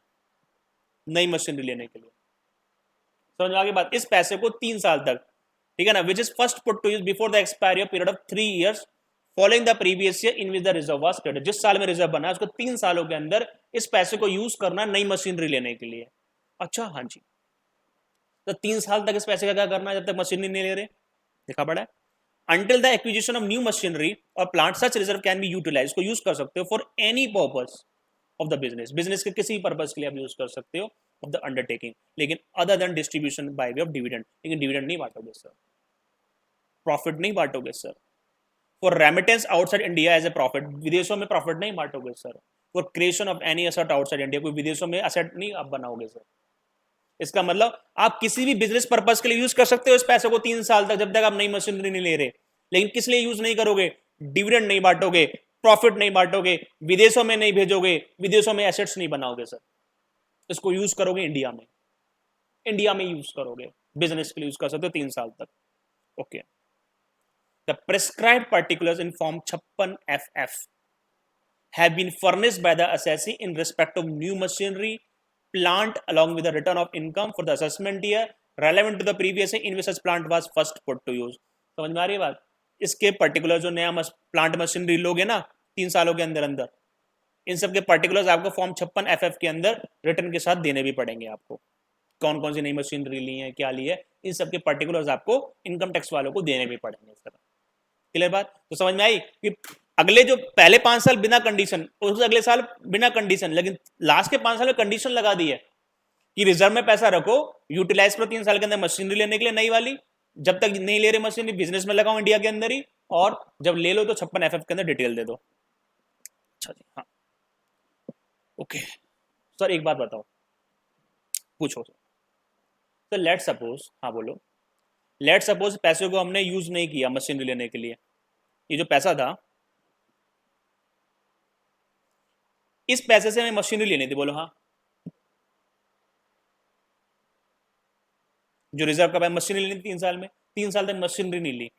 नई मशीनरी लेने के लिए। समझ आगे बात? इस पैसे को 3 साल तक, ठीक है ना, which is first put to use before the expiry period of 3 years following the previous year in which the reserve was created. जिस साल में रिजर्व बना है उसको 3 सालों के अंदर इस पैसे को यूज करना नई मशीनरी लेने के लिए। अच्छा हाँ जी, तो 3 साल तक इस पैसे का क्या करना है जब तक मशीनरी नहीं ले रहे? देखा पड़ा है, until the acquisition of new machinery और plant such reserve can be utilise, को यूज कर सकते हो for any purpose of the business, business के किसी पर्पज के लिए आप यूज कर सकते हो ऑफ द अंडरटेकिंग, लेकिन other than distribution by way of dividend. लेकिन डिविडेंड नहीं बांटोगे सर, प्रॉफिट नहीं बांटोगे sir. For remittance outside India as a profit, विदेशों में प्रॉफिट नहीं बांटोगे sir. For creation of any asset outside India, कोई विदेशों में एसेट नहीं आप बनाओगे सर। इसका मतलब आप किसी भी बिजनेस पर्पज के लिए यूज कर सकते हो इस पैसे को 3 साल तक, जब तक आप नई मशीनरी नहीं ले रहे, लेकिन किस लिए यूज नहीं करोगे? डिविडेंड नहीं बांटोगे, प्रॉफिट नहीं बांटोगे, विदेशों में नहीं भेजोगे, विदेशों में एसेट्स नहीं बनाओगे सर। इसको यूज करोगे इंडिया में, इंडिया में यूज करोगे, बिजनेस के लिए यूज कर सकते हो 3 साल तक। Okay, the prescribed particulars in form 56FF have been furnished by the assessee in respect of new machinery, plant along with the return of income for the assessment year relevant to the previous year in which such plant was first put to use। समझ में आ रही है बात? इसके particular जो नया plant machinery लोगे ना 3 सालों के अंदर अंदर, इन सब के पर्टिकुलर्स आपको फॉर्म 56FF के अंदर रिटर्न के साथ देने भी पड़ेंगे आपको। कौन कौन सी नई मशीनरी ली है, क्या ली है, इन सब के पर्टिकुलर्स आपको इनकम टैक्स वालों को देने भी पड़ेंगे सर। क्लियर बात? तो समझ में आई कि अगले जो पहले 5 साल बिना कंडीशन, उससे अगले साल बिना कंडीशन, लेकिन लास्ट के 5 साल में कंडीशन लगा दी है कि रिजर्व में पैसा रखो, यूटिलाइज करो 3 साल के अंदर मशीनरी लेने के लिए नई वाली, जब तक नहीं ले रहे मशीनरी बिजनेस में लगाओ इंडिया के अंदर ही, और जब ले लो तो 56FF के अंदर डिटेल दे दो। अच्छा जी, हाँ ओके सर, एक बात बताओ, पूछो सर। लेट सपोज, हाँ बोलो, लेट सपोज पैसे को हमने यूज नहीं किया मशीनरी लेने के लिए, ये जो पैसा था इस पैसे से हमें मशीनरी लेनी थी, बोलो हाँ। जो रिजर्व का मशीनरी लेनी थी 3 साल में, 3 साल तक मशीनरी नहीं ली,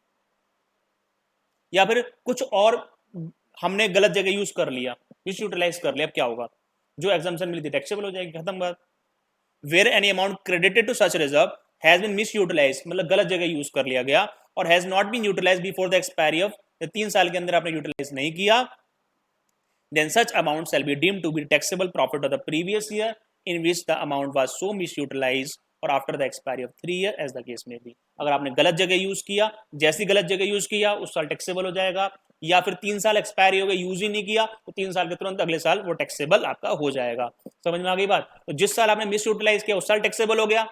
या फिर कुछ और हमने गलत जगह यूज कर लिया, मिस यूटिलाइज कर लिया, अब क्या होगा? जो एग्जाम्पशन मिली थी टैक्सेबल हो जाएगी, खत्म बात। Where any amount credited to such reserve has been misutilise, मतलब गलत जगह यूज कर लिया गया, और has not been utilise before the expiry of, 3 साल के अंदर आपने यूटिलाइज नहीं किया, then such amount shall be deemed to be taxable profit of the previous year in which the amount was so misutilized और after the expiry of 3 year as the case में भी। अगर आपने गलत जगह यूज किया, जैसी गलत जगह यूज किया उस साल टैक्सेबल हो जाएगा, या फिर 3 साल एक्सपायरी हो गए यूज ही नहीं किया तो 3 साल के तुरंत अगले साल वो टैक्सेबल आपका हो जाएगा। समझ में आ गई बात? तो जिस साल आपने मिस यूटिलाइज किया उस साल टैक्सेबल हो गया।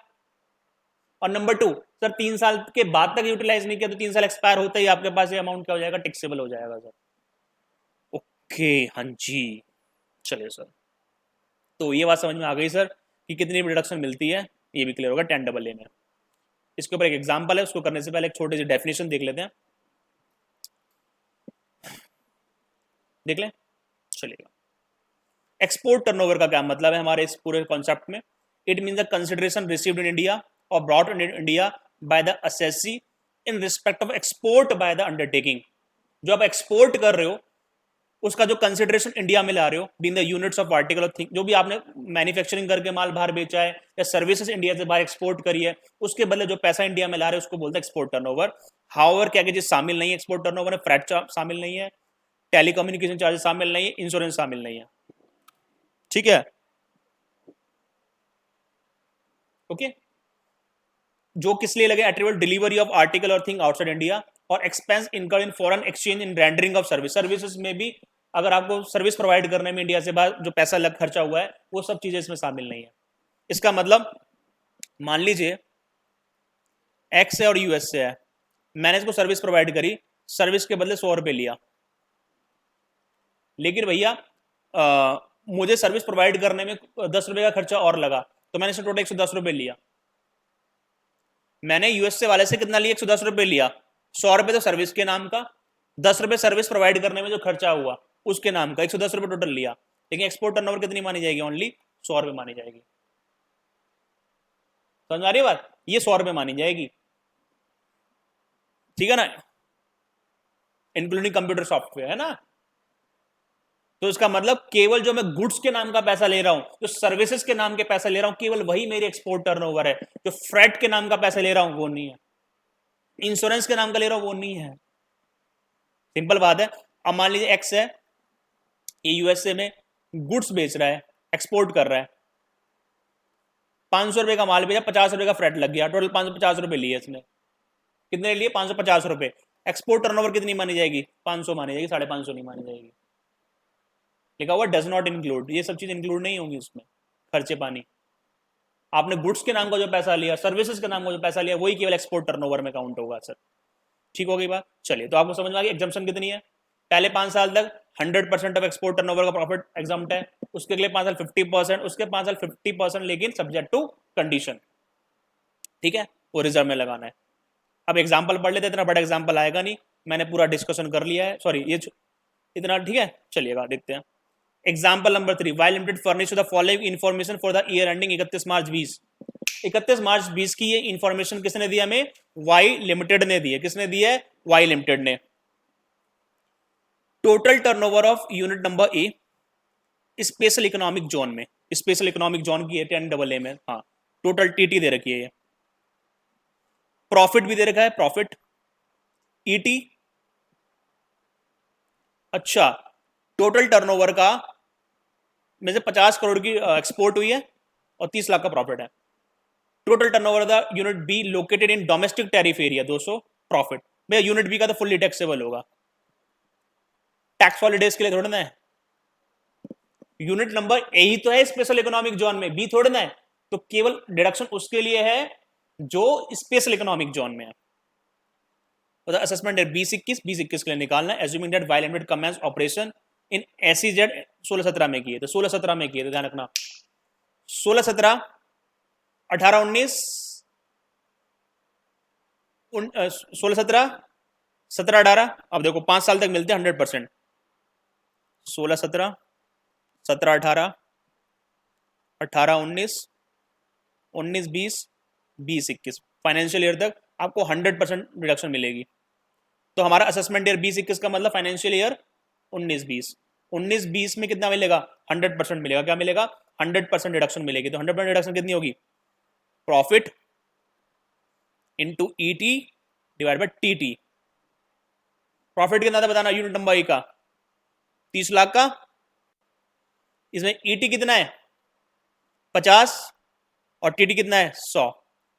और नंबर 2 सर 3 साल के बाद तक यूटिलाइज नहीं किया तो 3 साल एक्सपायर होते ही आपके पास ये अमाउंट क्या हो जाएगा, टैक्सेबल हो जाएगा सर। ओके हाँ जी, चलिए सर, तो ये बात समझ में आ गई सर कि कितनी रिडक्शन मिलती है, ये भी क्लियर होगा 10AA में। इसके ऊपर एक एग्जांपल है, उसको करने से पहले एक छोटी सी डेफिनेशन देख लेते हैं, देख लें। चलिएगा, एक्सपोर्ट टर्नओवर का क्या मतलब है हमारे इस पूरे कॉन्सेप्ट में? It means the consideration received in India और brought in India by the assessee in respect of export by the undertaking. जो आप एक्सपोर्ट कर रहे हो उसका जो कंसिडरेशन इंडिया में ला रहे हो being the units of article of thing, जो भी आपने मैन्युफैक्चरिंग करके माल बाहर बेचा है या सर्विसेज इंडिया से बाहर एक्सपोर्ट करी है, उसके बदले जो पैसा इंडिया में ला रहे हो उसको बोलते हैं एक्सपोर्ट टर्नओवर। हाउएवर क्या चीज शामिल नहीं है एक्सपोर्ट टर्नओवर में? फ्रैट शामिल नहीं है, टेलीकम्युनिकेशन चार्जेस शामिल नहीं है, इंश्योरेंस शामिल नहीं है, ठीक है? ओके, जो किस लिए लगे? एट्रीब्यूट डिलीवरी ऑफ आर्टिकल और थिंग आउटसाइड इंडिया और expense income in foreign exchange in rendering of service. Services में भी अगर आपको सर्विस प्रोवाइड करने में इंडिया से बाहर जो पैसा लग खर्चा हुआ है वो सब चीजें इसमें शामिल नहीं है। इसका मतलब मान लीजिए एक्स से और यूएस से है, मैंने इसको सर्विस प्रोवाइड करी, सर्विस के बदले 100 रुपये लिया, लेकिन भैया मुझे सर्विस प्रोवाइड करने में 10 रुपये का खर्चा और लगा, तो मैंने इससे टोटल 110 रुपये लिया। मैंने यूएसए वाले से कितना लिया? 110 रुपये लिया। 100 रुपये तो सर्विस के नाम का, 10 रुपये सर्विस प्रोवाइड करने में जो खर्चा हुआ उसके नाम का, 110 रुपये टोटल लिया। लेकिन एक्सपोर्ट टर्नओवर कितनी मानी जाएगी? ओनली 100 रुपये मानी जाएगी। समझ आ रही है बात? ये 100 रुपये मानी जाएगी, ठीक है ना, इंक्लूडिंग कंप्यूटर सॉफ्टवेयर, है ना? तो इसका मतलब केवल जो मैं गुड्स के नाम का पैसा ले रहा हूं, जो सर्विसेज के नाम के पैसा ले रहा हूं, केवल वही मेरी एक्सपोर्ट टर्नओवर है। जो फ्रेट के नाम का पैसा ले रहा हूं वो नहीं है, इंश्योरेंस के नाम का ले रहा हूं वो नहीं है। सिंपल बात है। अब मान लीजिए एक्स है, ये यूएसए में गुड्स बेच रहा है, एक्सपोर्ट कर रहा है, 500 रुपए का माल बेचा, 50 रुपए का फ्रेट लग गया, टोटल 550 रुपए लिए इसने। कितने लिए? 550 रुपए। एक्सपोर्ट टर्नओवर कितनी मानी जाएगी? 500 मानी जाएगी, 550 नहीं मानी जाएगी। लिखा हुआ डज नॉट इंक्लूड, ये सब चीज इंक्लूड नहीं होंगी उसमें, खर्चे पानी। आपने गुड्स के नाम का जो पैसा लिया, सर्विसेज के नाम का जो पैसा लिया, वही केवल एक्सपोर्ट टर्नओवर में काउंट होगा सर। ठीक हो गई बात? चलिए, तो आपको समझ में आ गई एग्जाम्पशन कितनी है। पहले 5 साल तक 100% ऑफ एक्सपोर्ट टर्नओवर का प्रॉफिट एग्जाम्प्ट है, उसके अगले 5 साल 50%, उसके 5 साल 50%, लेकिन सब्जेक्ट टू कंडीशन, ठीक है, वो रिजर्व में लगाना है। अब एग्जाम्पल पढ़ लेते, इतना बड़ा एग्जाम्पल आएगा नहीं, मैंने पूरा डिस्कशन कर लिया है, सॉरी ये इतना ठीक है। चलिएगा देखते हैं example number 3। Y limited furnish the following information for the year ending 31 March 20। 31 March 20 की ये इंफॉर्मेशन किसने दिया हमें? वाई लिमिटेड ने दी है। किसने दी है? वाई लिमिटेड ने। Total turnover of unit number A special economic zone में, स्पेशल इकोनॉमिक जोन की है 10AA में, हाँ, टोटल टीटी दे रखी है, ये प्रॉफिट भी दे रखा है, प्रॉफिट ईटी। अच्छा, टोटल टर्नओवर का में से 50 करोड़ की एक्सपोर्ट हुई है और 30 लाख का प्रॉफिट है। Total turnover the unit be located in domestic tariff area 200, profit. भैया यूनिट बी का तो फुल्ली टैक्सेबल होगा, टैक्स हॉलीडेज के लिए थोड़ा ना है। यूनिट नंबर ए ही तो है स्पेशल इकोनॉमिक जोन में, बी थोड़ा ना है, तो केवल डिडक्शन उसके लिए है जो स्पेशल इकोनॉमिक जोन में है। तो असेसमेंट B21 के लिए निकालना है। Assuming that Y limited commence operation in SEZ 16-17 में किए थे, 16-17 में किए थे, ध्यान रखना। 16-17, 18-19, 16-17, 17-18, अब देखो 5 साल तक मिलते हैं 100%। 16-17, 17-18, 18-19, 19-20, 20-21 फाइनेंशियल ईयर तक आपको 100% रिडक्शन मिलेगी। तो हमारा असेसमेंट ईयर 20-21 का मतलब फाइनेंशियल ईयर 19-20। 19-20 में कितना मिलेगा? 100% मिलेगा। क्या मिलेगा? 100% रिडक्शन मिलेगी। तो 100% रिडक्शन कितनी होगी? Profit into ET divide by TT. Profit कितना था बताना यूनिट नंबर ए का? 30 लाख का। इसमें ईटी कितना है? 50 और टीटी कितना है? 100।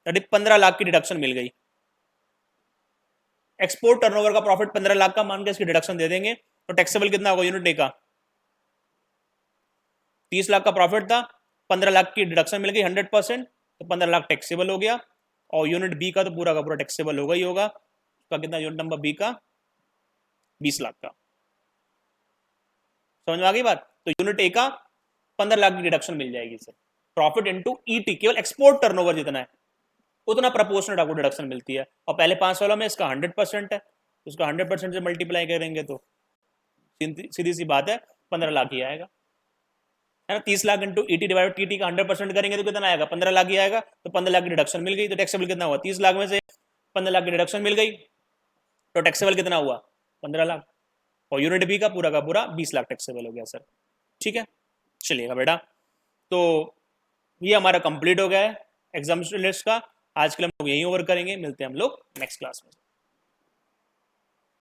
दैट 15 लाख की डिडक्शन मिल गई। एक्सपोर्ट टर्नओवर का प्रॉफिट 15 लाख का मान के इसकी डिडक्शन दे देंगे, तो टैक्सेबल कितना होगा यूनिट ए का? 30 लाख का प्रॉफिट था, 15 लाख की डिडक्शन मिल गई 100%, तो 15 लाख टैक्सेबल हो गया। और यूनिट बी का तो पूरा का पूरा टैक्सेबल होगा ही होगा। उसका कितना यूनिट नंबर बी का? 20 लाख का। समझ में आ गई बात? तो यूनिट ए का 15 लाख की डिडक्शन मिल जाएगी सर। प्रॉफिट इनटू ईटी, केवल एक्सपोर्ट टर्नओवर जितना है उतना प्रपोर्शनेट आपको डिडक्शन मिलती है। और पहले 5 सालों में इसका 100% है, तो उसका 100% से मल्टीप्लाई करेंगे तो सीधी सी बात है 15 लाख ही आएगा, है ना। 30 lakh into ET divide TT का 100% करेंगे तो कितना आएगा? 15 लाख ही आएगा। तो 15 लाख की डिडक्शन मिल गई, तो टैक्सेबल कितना हुआ? 30 लाख में से 15 लाख की डिडक्शन मिल गई, तो टैक्सेबल कितना हुआ? 15 लाख। और यूनिट बी का पूरा 20 लाख टैक्सेबल हो गया सर। ठीक है, चलिएगा बेटा। तो ये हमारा कंप्लीट हो गया है एग्जाम लिस्ट का। आज के लिए हम लोग यहीं ओवर करेंगे, मिलते हैं हम लोग नेक्स्ट क्लास में।